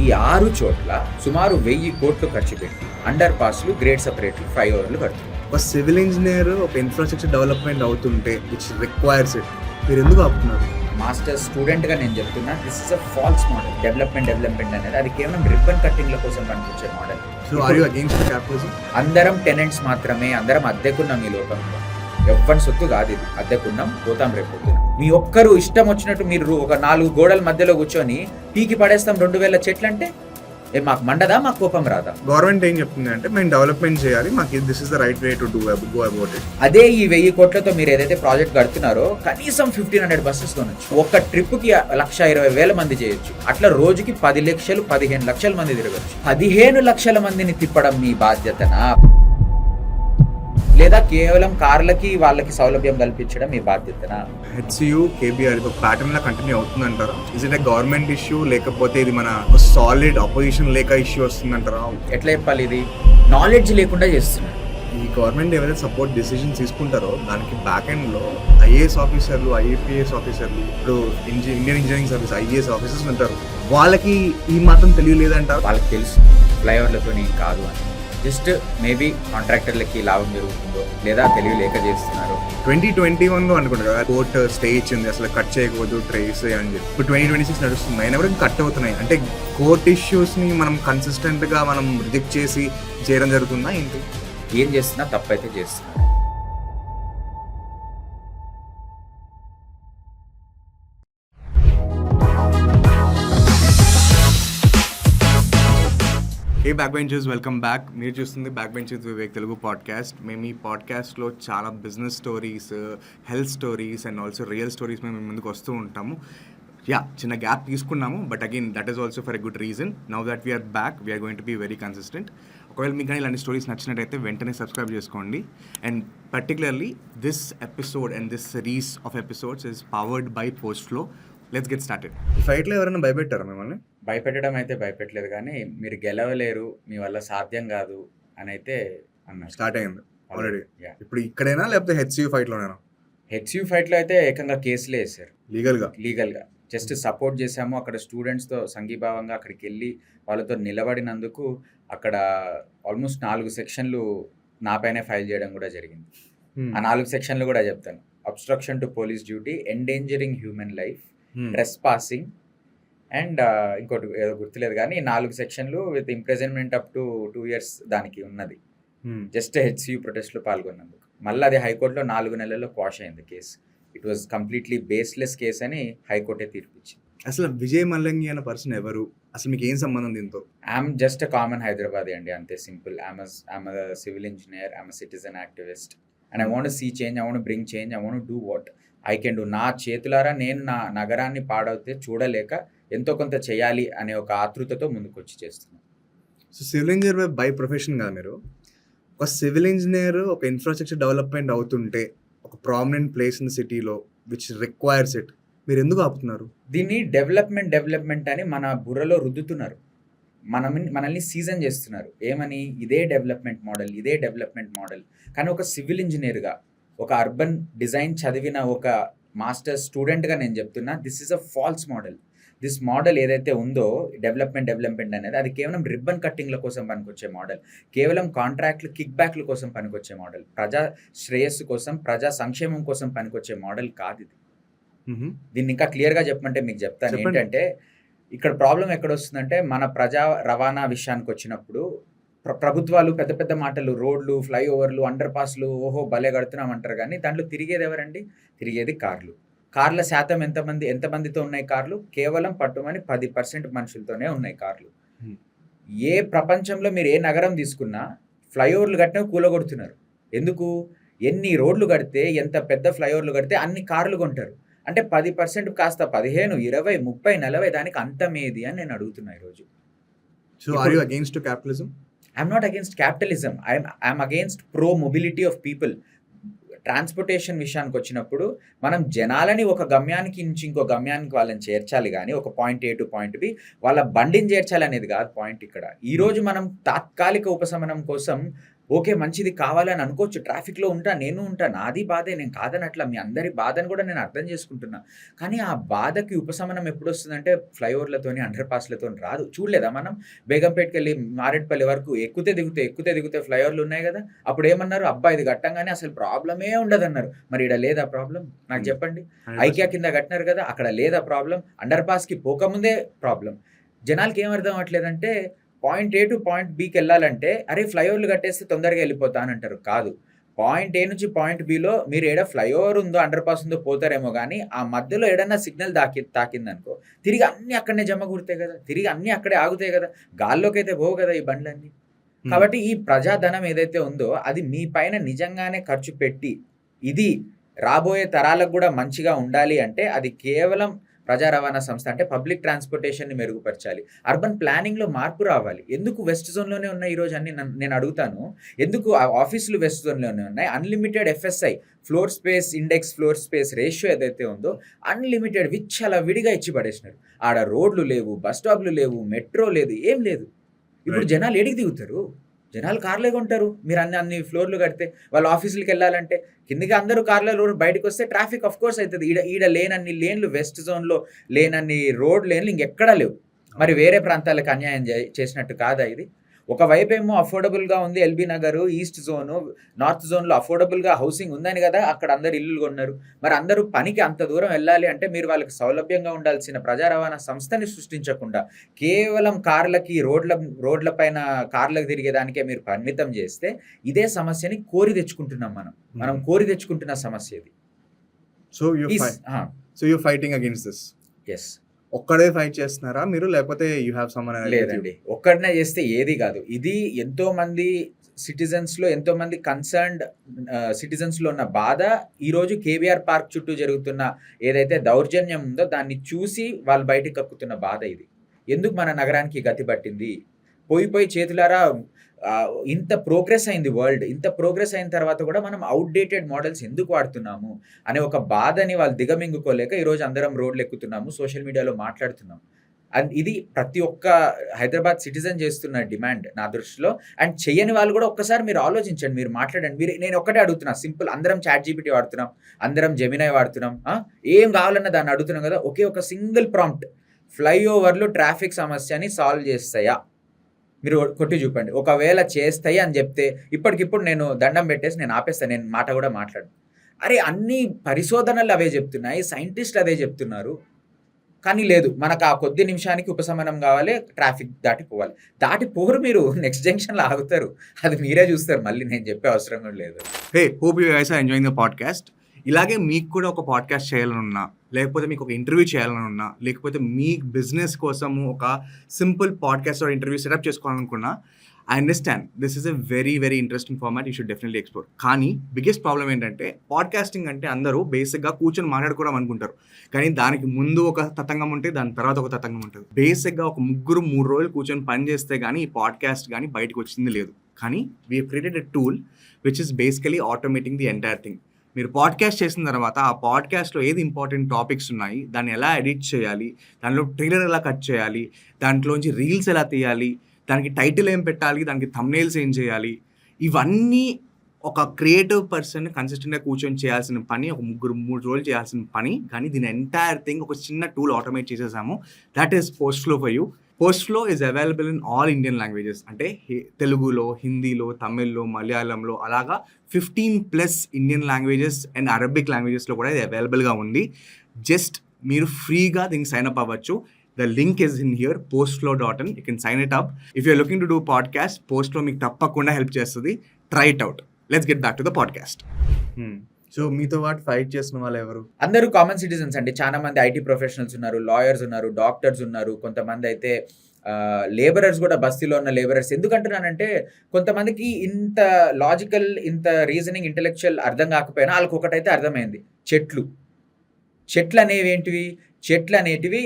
ఈ 6 చోట్ల సుమారు 1000 కోట్లు ఖర్చు పెట్టి అండర్ పాస్లు, గ్రేడ్ సెపరేట్లు, ఫ్లైఓవర్లు కడుతున్నారు. ఒక సివిల్ ఇంజనీర్ ఒక ఇన్ఫ్రాస్ట్రక్చర్ డెవలప్మెంట్ అవుతుంటే విచ్ రిక్వైర్స్ ఇట్, మీరు ఎందుకు ఆపుతున్నారు? మాస్టర్స్ స్టూడెంట్గా నేను చెప్తున్నా, this is a false model. Development అనేది అది కేవలం రిబ్బన్ కట్టింగ్ల కోసం పనికొచ్చే model. So are you against capitalism? అందరం టెనెంట్స్ మాత్రమే, అందరం అద్దెకున్నాం ఈ లోకంలో. ఎవ్వరి సొత్తు కాదు ఇది. అద్దెకున్నాం, పోతాం రేపు పొద్దున. మీ ఒక్కరు ఇష్టం వచ్చినట్టు మీరు ఒక 4 గోడల మధ్యలో కూర్చొని పీకి పడేస్తాం 2000 చెట్లు అంటే మాకు మండదా, మాకు కోపం రాదా? గవర్నమెంట్ ఏం చెప్తుంది అంటే మేము డెవలప్మెంట్ చేయాలి, మాకు this is the right way to go about it. అదే ఈ 1000 కోట్లతో మీరు ఏదైతే ప్రాజెక్ట్ కడుతున్నారో కనీసం 1500 బస్సెస్ కొనొచ్చు. ఒక ట్రిప్ కి 1,20,000 మంది చేయొచ్చు. అట్లా రోజుకి 10 లక్షలు 15 లక్షల మంది తిరగచ్చు. 15 లక్షల మందిని తిప్పడం మీ బాధ్యతనా, లేదా కేవలం కార్లకి వాళ్ళకి సౌలభ్యం కల్పించడం మీ బాధ్యతనా? హెచ్సియు కేబీఆర్ ఒక ప్యాటర్న్ లా కంటిన్యూ అవుతుందంటారా? Is it a government issue లేకపోతే ఇది మన సాలిడ్ అపోజిషన్ లేక ఇష్యూ వస్తుందంటారా? ఎట్లా చెప్పాలి, ఇది నాలెడ్జ్ లేకుండా చేస్తున్నారు. ఈ గవర్నమెంట్ ఎవరైతే సపోర్ట్ డెసిషన్ తీసుకుంటారో దానికి బ్యాక్ ఎండ్ లో ఐఏఎస్ ఆఫీసర్లు, ఐఏపీఎస్ ఆఫీసర్లు, ఇప్పుడు Indian engineering service IAS officers ఉంటారు. వాళ్ళకి ఈ మాత్రం తెలియలేదంటారు. వాళ్ళకి తెలుసు ఫ్లైఓవర్లతో నేను కాదు అని. జస్ట్ మేబీ కాంట్రాక్టర్లకి లాభం జరుగుతుందో, లేదా తెలివి లేక చేస్తున్నారు. 2021 అనుకుంటా కదా కోర్ట్ స్టే ఇచ్చింది, అసలు కట్ చేయకూడదు ట్రేస్ అని చెప్పి. ఇప్పుడు 2026 నడుస్తుంది, అయినా కూడా కట్ అవుతున్నాయి. అంటే కోర్ట్ ఇష్యూస్ ని మనం కన్సిస్టెంట్ గా మనం రిజెక్ట్ చేసి చేయడం జరుగుతుందా ఏంటి? ఏం చేస్తున్నా తప్పైతే చేస్తున్నారు. Hey back benchers, welcome back. మీరు చూస్తుంది back benchers Vivek Telugu podcast. మేము ఈ పాడ్కాస్ట్లో చాలా business stories, health stories and also real stories మేము ముందుకు వస్తూ ఉంటాము. చిన్న గ్యాప్ తీసుకున్నాము, but again that is also for a good reason. Now that we're back, we're going to be very consistent. ఒకవేళ మీకు కానీ ఇలాంటి స్టోరీస్ నచ్చినట్టయితే వెంటనే సబ్స్క్రైబ్ చేసుకోండి. And particularly this episode and this series of episodes is powered by Postflow. Let's get started. ఫైట్లో ఎవరైనా భయపెట్టారా మిమ్మల్ని? భయపెట్టడం అయితే భయపెట్టలేదు, కానీ మీరు గెలవలేరు, మీ వల్ల సాధ్యం కాదు అని అయితే అన్నారు. స్టార్ట్ అయింది ఆల్రెడీ. ఇప్పుడు ఇక్కడైనా లేకపోతే హెచ్సియు ఫైట్లోనేనా? హెచ్సియు ఫైట్లో అయితే ఏకంగా కేసులే వేశారు లీగల్గా. జస్ట్ సపోర్ట్ చేశాము. అక్కడ స్టూడెంట్స్తో సంఘీభావంగా అక్కడికి వెళ్ళి వాళ్ళతో నిలబడినందుకు అక్కడ ఆల్మోస్ట్ 4 సెక్షన్లు నాపైనే ఫైల్ చేయడం కూడా జరిగింది. ఆ 4 సెక్షన్లు కూడా చెప్తాను. Obstruction to police duty, endangering human life, trespassing and ఇంకోటి ఏదో గుర్తులేదు, కానీ 4 సెక్షన్లు with imprisonment up to 2 years దానికి ఉన్నది. జస్ట్ హెచ్సియు ప్రొటెస్ట్లో పాల్గొన్నందుకు. మళ్ళీ అది హైకోర్టులో 4 నెలల్లో క్వాష్ అయింది case. It was completely baseless case అని హైకోర్టే తీర్పిచ్చింది. అసలు విజయ్ మల్లంగి అనే పర్సన్ ఎవరు, అసలు మీకు ఏం సంబంధం దీంతో? ఐఎమ్ జస్ట్ కామన్ హైదరాబాదీ అండి, అంతే simple. I'm a civil engineer, I'm a citizen activist and I want see change, I want bring change, I want do what I can do. నా చేతులారా నేను నా నగరాన్ని పాడవుతే చూడలేక ఎంతో కొంత చేయాలి అనే ఒక ఆతృతతో ముందుకు వచ్చి చేస్తున్నాను. So civil engineer by profession కదా మీరు. ఒక సివిల్ ఇంజనీర్ ఒక ఇన్ఫ్రాస్ట్రక్చర్ డెవలప్మెంట్ అవుతుంటే ఒక ప్రామినెంట్ ప్లేస్ ఇన్ ద సిటీలో విచ్ రిక్వైర్స్ ఇట్, మీరు ఎందుకు ఆపుతున్నారు? దీన్ని డెవలప్మెంట్ అని మన బుర్రలో రుద్దుతున్నారు. మనల్ని సీజన్ చేస్తున్నారు. ఏమని? ఇదే డెవలప్మెంట్ మోడల్. కానీ ఒక సివిల్ ఇంజనీర్గా, ఒక అర్బన్ డిజైన్ చదివిన ఒక మాస్టర్ స్టూడెంట్గా నేను చెప్తున్నా, this is a false model. This model ఏదైతే ఉందో డెవలప్మెంట్ అనేది అది కేవలం రిబ్బన్ కట్టింగ్ల కోసం పనికొచ్చే మోడల్, కేవలం కాంట్రాక్ట్లు, కిక్ బ్యాక్ల కోసం పనికొచ్చే మోడల్, ప్రజా శ్రేయస్సు కోసం, ప్రజా సంక్షేమం కోసం పనికొచ్చే మోడల్ కాదు ఇది. దీన్ని ఇంకా క్లియర్గా చెప్పమంటే మీకు చెప్తాను. ఏంటంటే ఇక్కడ ప్రాబ్లం ఎక్కడ వస్తుందంటే, మన ప్రజా రవాణా విషయానికి వచ్చినప్పుడు ప్రభుత్వాలు పెద్ద పెద్ద మాటలు, రోడ్లు, ఫ్లైఓవర్లు, అండర్ పాస్లు, ఓహో భలే కడుతున్నామంటారు, కానీ దాంట్లో తిరిగేది ఎవరండి? తిరిగేది కార్లు. కార్ల శాతం ఎంతమందితో ఉన్నాయి కార్లు? కేవలం పట్టుమని 10% మనుషులతోనే ఉన్నాయి కార్లు. ఏ ప్రపంచంలో మీరు ఏ నగరం తీసుకున్నా ఫ్లైఓవర్లు కట్టినా కూలగొడుతున్నారు. ఎందుకు? ఎన్ని రోడ్లు కడితే, ఎంత పెద్ద ఫ్లైఓవర్లు కడితే అన్ని కార్లు కొంటారు. అంటే 10% కాస్త 15, 20, 30, 40 దానికి అంతమేది అని నేను అడుగుతున్నా ఈరోజు. So are you against capitalism? I'm not against capitalism, I'm against pro mobility of people. Transportation విషయానికి వచ్చినప్పుడు మనం జనాలని ఒక గమ్యానికి నుంచి ఇంకో గమ్యానికి వాళ్ళని చేర్చాలి, కానీ ఒక point A to point B వాళ్ళ బండిని చేర్చాలి అనేది కాదు పాయింట్ ఇక్కడ. ఈరోజు మనం తాత్కాలిక ఉపశమనం కోసం ఓకే. మంచిది కావాలని అనుకోవచ్చు. ట్రాఫిక్‌లో నేను ఉంటా. నాది బాధే. నేను కాదనట్లా. మీ అందరి బాధను కూడా నేను అర్థం చేసుకుంటున్నా. కానీ ఆ బాధకి ఉపశమనం ఎప్పుడొస్తుందంటే ఫ్లైఓవర్‌లతోని, అండర్ పాస్‌లతోని రాదు. చూడలేదా మనం? బేగంపేట్‌కెళ్ళి మారేడుపల్లి వరకు ఎక్కితే దిగుతే ఫ్లైఓవర్‌లు ఉన్నాయి గదా! అప్పుడేమన్నారు? అబ్బా! ఇది కట్టంగానే అసలు ప్రాబ్లమే ఉండదన్నారు. మరి ఈడ లేదా ప్రాబ్లమ్? నాకు చెప్పండి. ఐకియా 100%. కింద కట్టినారు గదా! అక్కడ లేదా ప్రాబ్లమ్? అండర్ పాస్‌కి పోకముందే ప్రాబ్లమ్. జనాలకేం అర్థం అవ్వట్లేదంటే పాయింట్ ఏ టు పాయింట్ బికెళ్ళాలంటే, అరే! ఫ్లైఓవర్‌లు కట్టేస్తే తొందరగా ఎళ్ళిపోతా అనంటారు. కాదు. పాయింట్ ఏ నుంచి పాయింట్ బిలో మీరు ఏడ ఫ్లైఓవర్ ఉందో, అండర్ పాస్ ఉందో పోతారేమో గానీ, ఆ మధ్యలో ఏడన్నా సిగ్నల్ తాకిందనుకో, తిరిగి అన్నీ అక్కడనే జమగూడతాయి గదా! తిరిగి అన్నీ అక్కడే ఆగుతాయి గదా! గాల్లోకైతే పోవు గదా ఈ బండ్లన్నీ. కాబట్టి ఈ ప్రజాధనం ఏదైతే ఉందో, అది మీ పైన నిజంగానే ఖర్చు పెట్టి, ఇది రాబోయే తరాలకు గూడా మంచిగా ఉండాలి అంటే, అది కేవలం ప్రజా రవాణా సంస్థ అంటే పబ్లిక్ ట్రాన్స్‌పోర్టేషన్‌ని మెరుగుపరచాలి. అర్బన్ ప్లానింగ్‌లో మార్పు రావాలి. ఎందుకు వెస్ట్ జోన్‌లోనే ఉన్నాయి ఈరోజు అన్నీ నేను అడుగుతాను. ఎందుకు ఆఫీసులు వెస్ట్ జోన్‌లోనే ఉన్నాయి. Unlimited FSI floor space index floor space ratio ఏదైతే ఉందో అన్‌లిమిటెడ్ విచ్చలవిడిగా ఇచ్చి పడేసినారు. ఆడ రోడ్లు లేవు, బస్ స్టాప్‌లు లేవు, మెట్రో లేదు, ఏం లేదు. ఇప్పుడు రైట్. జనాలు ఏడికి దిగుతారు? జనాలు కార్లే కొంటారు. మీరు అన్ని ఫ్లోర్‌లు కడితే. వాళ్ళు ఆఫీసులకెళ్ళాలంటే కిందకి అందరూ కార్లలో బయటకొస్తే ట్రాఫిక్ ఆఫ్ కోర్స్ అయితది. ఈడ లేనన్ని లేన్‌లు వెస్ట్ జోన్‌లో లేనన్ని రోడ్ లేన్‌లు ఇంకెక్కడా లేవు. మరి వేరే ప్రాంతాలకు అన్యాయం చేసినట్టు కాదా ఇది? ఒకవైపేమో అఫోర్డబుల్‌గా ఉంది LB Nagar, east zone, north జోన్‌లో అఫోర్డబుల్‌గా హౌసింగ్ ఉందని గదా! అక్కడ అందరూ ఇల్లులు కొన్నారు. మరి అందరూ పనికి అంత దూరం వెళ్ళాలి అంటే మీరు వాళ్ళకి సౌలభ్యంగా ఉండాల్సిన ప్రజా రవాణా సంస్థని సృష్టించకుండా కేవలం కార్లకి రోడ్ల పైన కార్లకు తిరిగేదానికే మీరు పరిమితం చేస్తే ఇదే సమస్యని కోరి తెచ్చుకుంటున్నాం మనం. మనం కోరి తెచ్చుకుంటున్న సమస్య ఇది. సో ఆ! You fighting against this. Yes. ఒక్కడే ఫైట్ చేస్తున్నారా మీరు? లేకపోతే you have someone else with you? లేదండి. ఒక్కడినే చేస్తే ఏది గాదు. ఇది ఎంతోమంది ఎంతోమంది కన్సర్న్డ్ సిటిజన్స్‌లో ఉన్న బాధ ఈరోజు కేబీఆర్ పార్క్ చుట్టూ జరుగుతున్న ఏదైతే దౌర్జన్యం ఉందో దాన్ని చూసి వాళ్ళు బయటికి కక్కుతున్న బాధ ఇది. ఎందుకు మన నగరానికి ఈ గతి పట్టింది? పోయి చేతులారా ఇంత ప్రోగ్రెస్ అయింది వరల్డ్. ఇంత ప్రోగ్రెస్ అయిన తర్వాత కూడా మనం ఔట్‌డేటెడ్ మోడల్స్ ఎందుకు వాడుతున్నాము? అనే ఒక బాధని వాళ్ళు దిగమింగుకోలేక ఈరోజు అందరం రోడ్లెక్కుతున్నాము. సోషల్ మీడియాలో మాట్లాడుతున్నాం. ఇది ప్రతి ఒక్క హైదరాబాద్ సిటిజన్ చేస్తున్న డిమాండ్ నా దృష్టిలో. అండ్ చెయ్యని వాళ్ళు కూడా ఒక్కసారి మీరు ఆలోచించండి. మీరు మాట్లాడండి. నేను ఒక్కటే అడుగుతున్నా సింపుల్. అందరం చాట్‌జీపీటీ వాడుతున్నాం. అందరం జెమినై వాడుతున్నాం. ఏం కావాలన్నా దాన్ని అడుగుతున్నాం కదా! ఒకే ఒక సింగిల్ ప్రాంప్ట్. ఫ్లైఓవర్‌లు ట్రాఫిక్ సమస్యని సాల్వ్ చేస్తాయా? మీరు కొట్టి చూపండి. ఒకవేళ చేస్తాయి అని చెప్తే ఇప్పటికిప్పుడు నేను దండం పెట్టేసి నేను ఆపేస్తా. నేను మాట కూడా మాట్లాడను. అరే! అన్ని పరిశోధనలు అవే చెప్తున్నాయి. సైంటిస్ట్‌లు అదే చెప్తున్నారు. కానీ లేదు. మనకు ఆ కొద్ది నిమిషానికి ఉపశమనం కావాలి. ట్రాఫిక్ దాటిపోవాలి. దాటిపోరు మీరు. నెక్స్ట్ జంక్షన్‌లో ఆగుతారు. అది మీరే చూస్తారు. మళ్ళీ నేను చెప్పే అవసరం కూడా లేదు. Hey! Hope you guys are enjoying the podcast. ఇలాగే మీకు కూడా ఒక పాడ్‌కాస్ట్ చేయాలనున్నా, లేకపోతే మీకు ఒక ఇంటర్వ్యూ చేయాలనున్నా, లేకపోతే మీ బిజినెస్ కోసము ఒక simple podcast or interview setup చేసుకోవాలనుకున్నా, I understand. This is a very, very interesting format. You should definitely explore. కానీ బిగ్గెస్ట్ ప్రాబ్లమ్ ఏంటంటే పాడ్‌కాస్టింగ్ అంటే అందరూ బేసిక్‌గా కూర్చొని మాట్లాడుకోవడం అనుకుంటారు. కానీ దానికి ముందు ఒక తతంగం ఉంటే, దాని తర్వాత ఒక తతంగం ఉంటది. బేసిక్‌గా ఒక ముగ్గురు 3 రోజులు కూర్చొని పని చేస్తే గానీ ఈ పాడ్‌కాస్ట్ గానీ బయటకొచ్చింది లేదు. కానీ we have created a tool which is basically automating the entire thing. మీరు పాడ్‌కాస్ట్ చేసిన తర్వాత ఆ పాడ్‌కాస్ట్‌లో ఏది ఇంపార్టెంట్ టాపిక్స్ ఉన్నాయి, దాన్ని ఎలా ఎడిట్ చేయాలి, దానిలో ట్రైలర్ ఎలా కట్ చేయాలి, దాంట్లోంచి రీల్స్ ఎలా తీయాలి, దానికి టైటిల్ ఏం పెట్టాలి, దానికి థంబ్‌నెయిల్స్ ఏం చేయాలి, ఇవన్నీ ఒక క్రియేటివ్ పర్సన్ కన్సిస్టెంట్‌గా కూర్చొని చేయాల్సిన పని, ఒక ముగ్గురు 3 రోజులు చేయాల్సిన పని. కానీ దీని ఎంటైర్ థింగ్ ఒక చిన్న టూల్ ఆటోమేట్ చేసేసాము. That is Postflow for you. Postflow is available in all Indian languages. అంటే తెలుగులో, హిందీలో, తమిళ్‌లో, మలయాళంలో అలాగా 15+ ఇండియన్ లాంగ్వేజెస్ అండ్ అరబిక్ లాంగ్వేజెస్‌లో కూడా ఇది అవైలబుల్‌గా ఉంది. జస్ట్ మీరు ఫ్రీగా దీనికి సైన్ అప్ అవ్వచ్చు. The link is in here, postflow.in. You can sign it up. If you're looking to do podcast, Postflow మీకు తప్పకుండా హెల్ప్ చేస్తుంది. Try it out. Let's get back to the podcast. So మీతో పాటు fight చేసిన వాళ్ళు ఎవరు? అందరూ కామన్ సిటిజన్స్ అండి. చాలా మంది ఐటీ ప్రొఫెషనల్స్ ఉన్నారు, లాయర్స్ ఉన్నారు, డాక్టర్స్ ఉన్నారు. కొంతమంది అయితే లేబరర్స్ కూడా బస్తీలో ఉన్న లేబరర్స్. ఎందుకంటున్నానంటే కొంతమందికి ఇంత లాజికల్, ఇంత రీజనింగ్, ఇంటెలెక్చువల్ అర్థం కాకపోయినా వాళ్ళకి ఒకటైతే అర్థమైంది. చెట్లు అనేటివి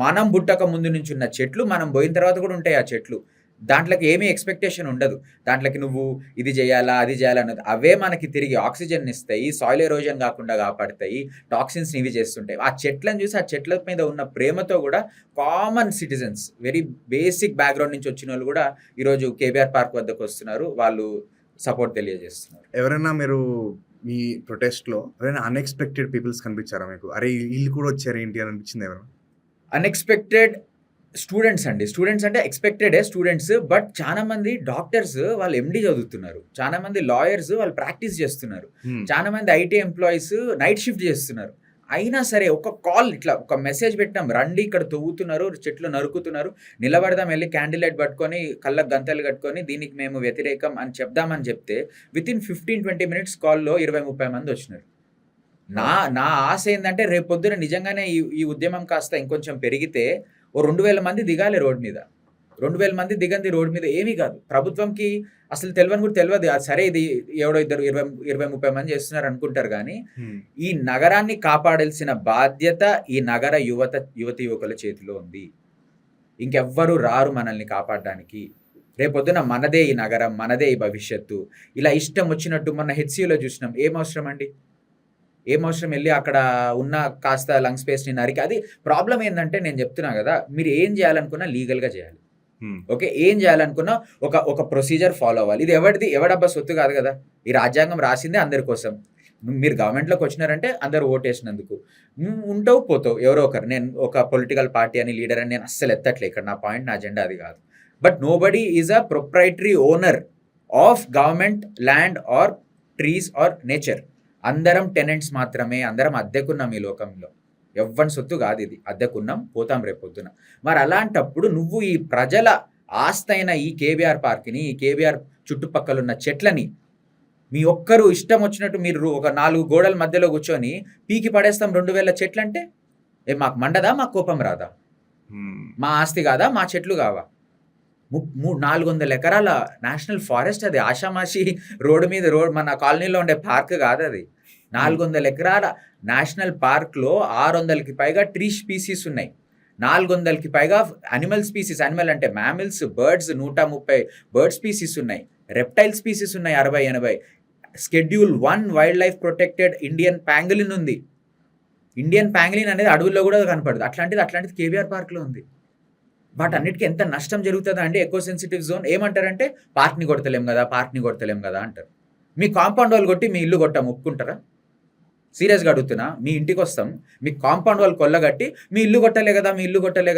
మనం పుట్టక ముందు నుంచి ఉన్న చెట్లు. మనం పోయిన తర్వాత కూడా ఉంటాయి ఆ చెట్లు. దాంట్లోకి ఏమీ ఎక్స్‌పెక్టేషన్ ఉండదు. దాంట్లోకి నువ్వు ఇది చేయాలా, అది చేయాలా అన్నది. అవే మనకి తిరిగి ఆక్సిజన్ ఇస్తాయి. సాయిల్ ఎరోజన్ కాకుండా కాపాడతాయి. టాక్సిన్స్‌ని ఇవి చేస్తుంటాయి. ఆ చెట్లను చూసి ఆ చెట్ల మీద ఉన్న ప్రేమతో కూడా common citizens, very basic background నుంచి వచ్చినోళ్ళు కూడా ఈరోజు కేబీఆర్ పార్క్ వద్దకు వస్తున్నారు. వాళ్ళు సపోర్ట్ తెలియజేస్తున్నారు. ఎవరైనా మీరు మీ ప్రొటెస్ట్‌లో ఎవరైనా అన్‌ఎక్స్‌పెక్టెడ్ పీపుల్స్ కనిపించారా మీకు? అరే! ఈళ్ళు కూడా వచ్చారు ఏంటి అని అనిపించిందా ఎవరైనా? అన్‌ఎక్స్‌పెక్టెడ్ స్టూడెంట్స్ అండి. స్టూడెంట్స్ అంటే ఎక్స్‌పెక్టెడే స్టూడెంట్స్. బట్ చాలా మంది డాక్టర్స్ వాళ్ళు ఎండీ చదువుతున్నారు. చాలా మంది లాయర్స్ వాళ్ళు ప్రాక్టీస్ చేస్తున్నారు. చాలా మంది ఐటీ ఎంప్లాయీస్ నైట్ షిఫ్ట్ చేస్తున్నారు. అయినా సరే ఒక కాల్ ఇట్లా ఒక మెసేజ్ పెట్టాం. రండి ఇక్కడ తవ్వుతున్నారు, చెట్లు నరుకుతున్నారు. నిలబడదాం ఎళ్లి క్యాండిల్ లైట్ పట్టుకొని, కళ్ళకి గంతలు కట్టుకొని దీనికి మేము వ్యతిరేకం అని చెప్దామని చెప్తే వితిన్ 15-20 మినిట్స్ కాల్‌లో 20-30 మంది వచ్చినారు. నా నా ఆశ ఏందంటే రేపొద్దున నిజంగానే ఈ ఉద్యమం కాస్త ఇంకొంచెం పెరిగితే ఓ 2000 మంది దిగాలి రోడ్ మీద. 2000 మంది దిగంది రోడ్ మీద ఏమీ కాదు. ప్రభుత్వంకి అసలు తెలవని కూడా తెలవదు. సరే ఇది ఎవడో ఇద్దరు 20-30 మంది చేస్తున్నారు అనుకుంటారు గానీ, ఈ నగరాన్ని కాపాడాల్సిన బాధ్యత ఈ నగర యువతి యువకుల చేతిలో ఉంది. ఇంకెవ్వరు రారు మనల్ని కాపాడడానికి. రేపొద్దున మనదే ఈ నగరం, మనదే ఈ భవిష్యత్తు. ఇలా ఇష్టం వచ్చినట్టు మొన్న హెచ్‌సీయూలో చూసినాం. ఏం అవసరం అండి? ఏం అవసరం ఎళ్లి అక్కడ ఉన్న కాస్త లంగ్ స్పేస్‌ని నరికి అది ప్రాబ్లమ్ ఏందంటే నేను చెప్తున్నా గదా! మీరు ఏం చేయాలనుకున్నా లీగల్‌గా చేయాలి. ఓకే. ఏం చేయాలనుకున్నా ఒక ప్రొసీజర్ ఫాలో అవ్వాలి. ఇది ఎవడబ్బా సొత్తు కాదు గదా! ఈ రాజ్యాంగం రాసిందే అందరి కోసం. మీరు గవర్నమెంట్‌లోకి వచ్చినారంటే అందరూ ఓటేసినందుకు. ఉంటావు, పోతావు ఎవరో ఒకరు. నేను ఒక పొలిటికల్ పార్టీ అని, లీడర్ అని నేను అస్సలు ఎత్తట్లే. ఇక్కడ నా పాయింట్, నా అజెండా అది కాదు. But nobody is a proprietary owner of government land or trees or nature. అందరం టెనెంట్స్ మాత్రమే. అందరం అద్దెకున్నాం ఈ లోకంలో. ఎవ్వని సొత్తు కాదు ఇది. అద్దెకున్నాం, పోతాం రేపొద్దున. మరి అలాంటప్పుడు నువ్వు ఈ ప్రజల ఆస్తైన ఈ కేబీఆర్ పార్క్‌ని, ఈ కేబీఆర్ చుట్టుపక్కల ఉన్న చెట్లని మీ ఒక్కరు ఇష్టం వచ్చినట్టు మీరు ఒక 4 గోడల మధ్యలో కూర్చొని పీకి పడేస్తాం 2000 చెట్లంటే మాకు మండదా? మాకు కోపం రాదా? మా ఆస్తి కాదా? మా చెట్లు కావా? 400 ఎకరాల నేషనల్ ఫారెస్ట్ అది. ఆషామాషి రోడ్డు మీద మన కాలనీలో ఉండే పార్క్ కాదది. 400 ఎకరాల నేషనల్ పార్క్‌లో 600కి పైగా ట్రీ స్పీసీస్ ఉన్నాయి. 400కి పైగా యానిమల్ స్పీసీస్, యానిమల్ అంటే మ్యామిల్స్, బర్డ్స్ 130 బర్డ్ స్పీసీస్ ఉన్నాయి. రెప్టైల్ స్పీసీస్ ఉన్నాయి 60-80. Schedule 1 wild life protected Indian pangolin ఉంది. ఇండియన్ పాంగలిన్ అనేది అడవుల్లో కూడా కనపడదు. అట్లాంటిది కేబీఆర్ పార్క్‌లో ఉంది. వాటన్నిటికి ఎంత నష్టం జరుగుతుందా అండి? ఎకో సెన్సిటివ్ జోన్ ఏమంటారంటే పార్క్‌ని కొడతలేం కదా అంటారు. మీ కాంపౌండ్ వాల్ కొట్టి మీ ఇల్లు కొట్టాం ఒప్పుకుంటారా? సీరియస్‌గా అడుగుతున్నా. మీ ఇంటికి వస్తాం, మీ కాంపౌండ్ వాల్ కొల్లగట్టి మీ ఇల్లు కొట్టలే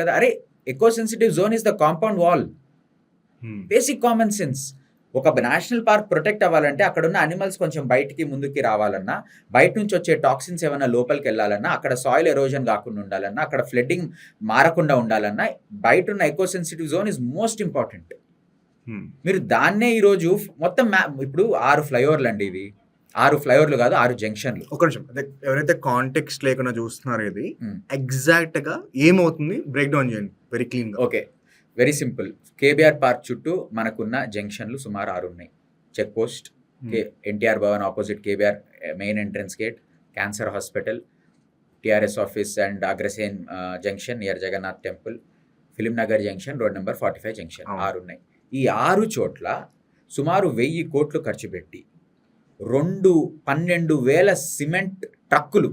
కదా. అరే echo sensitive zone is the compound wall. Basic common sense. ఒక నేషనల్ పార్క్ ప్రొటెక్ట్ అవ్వాలంటే అక్కడున్న అనిమల్స్ కొంచెం బయటికి ముందుకి రావాలన్నా, బయట నుంచి వచ్చే టాక్సిన్స్ ఏమైనా లోపలికి వెళ్ళాలన్నా, అక్కడ సాయిల్ ఎరోజన్ కాకుండా ఉండాలన్నా, అక్కడ ఫ్లడ్డింగ్ మారకుండా ఉండాలన్నా బయట ఉన్న echo sensitive zone is most important. మీరు దాన్నే ఈరోజు మొత్తం ఇప్పుడు 6 ఫ్లైఓవర్లు అండి ఇవి. 6 ఫ్లైఓవర్లు కాదు, 6 జంక్షన్లు. ఒక నిమిషం, ఎవరైతే కాంటెక్స్ట్ లేకుండా చూస్తున్నారో ఇది ఎగ్జాక్ట్‌గా ఏమవుతుంది బ్రేక్ డౌన్ చేయండి వెరీ క్లీన్‌గా. Okay, very simple. KBR park చుట్టూ మనకున్న జంక్షన్లు సుమారు 6 ఉన్నాయి. Check post, NTR Bhavan opposite KBR main entrance gate, cancer hospital, TRS office and Agrasen junction near Jagannath temple, film Nagar junction, road number 45 junction. 6 ఉన్నాయి. ఈ 6 చోట్ల సుమారు 1000 కోట్లు ఖర్చు పెట్టి 12,000 సిమెంట్ ట్రక్కులు,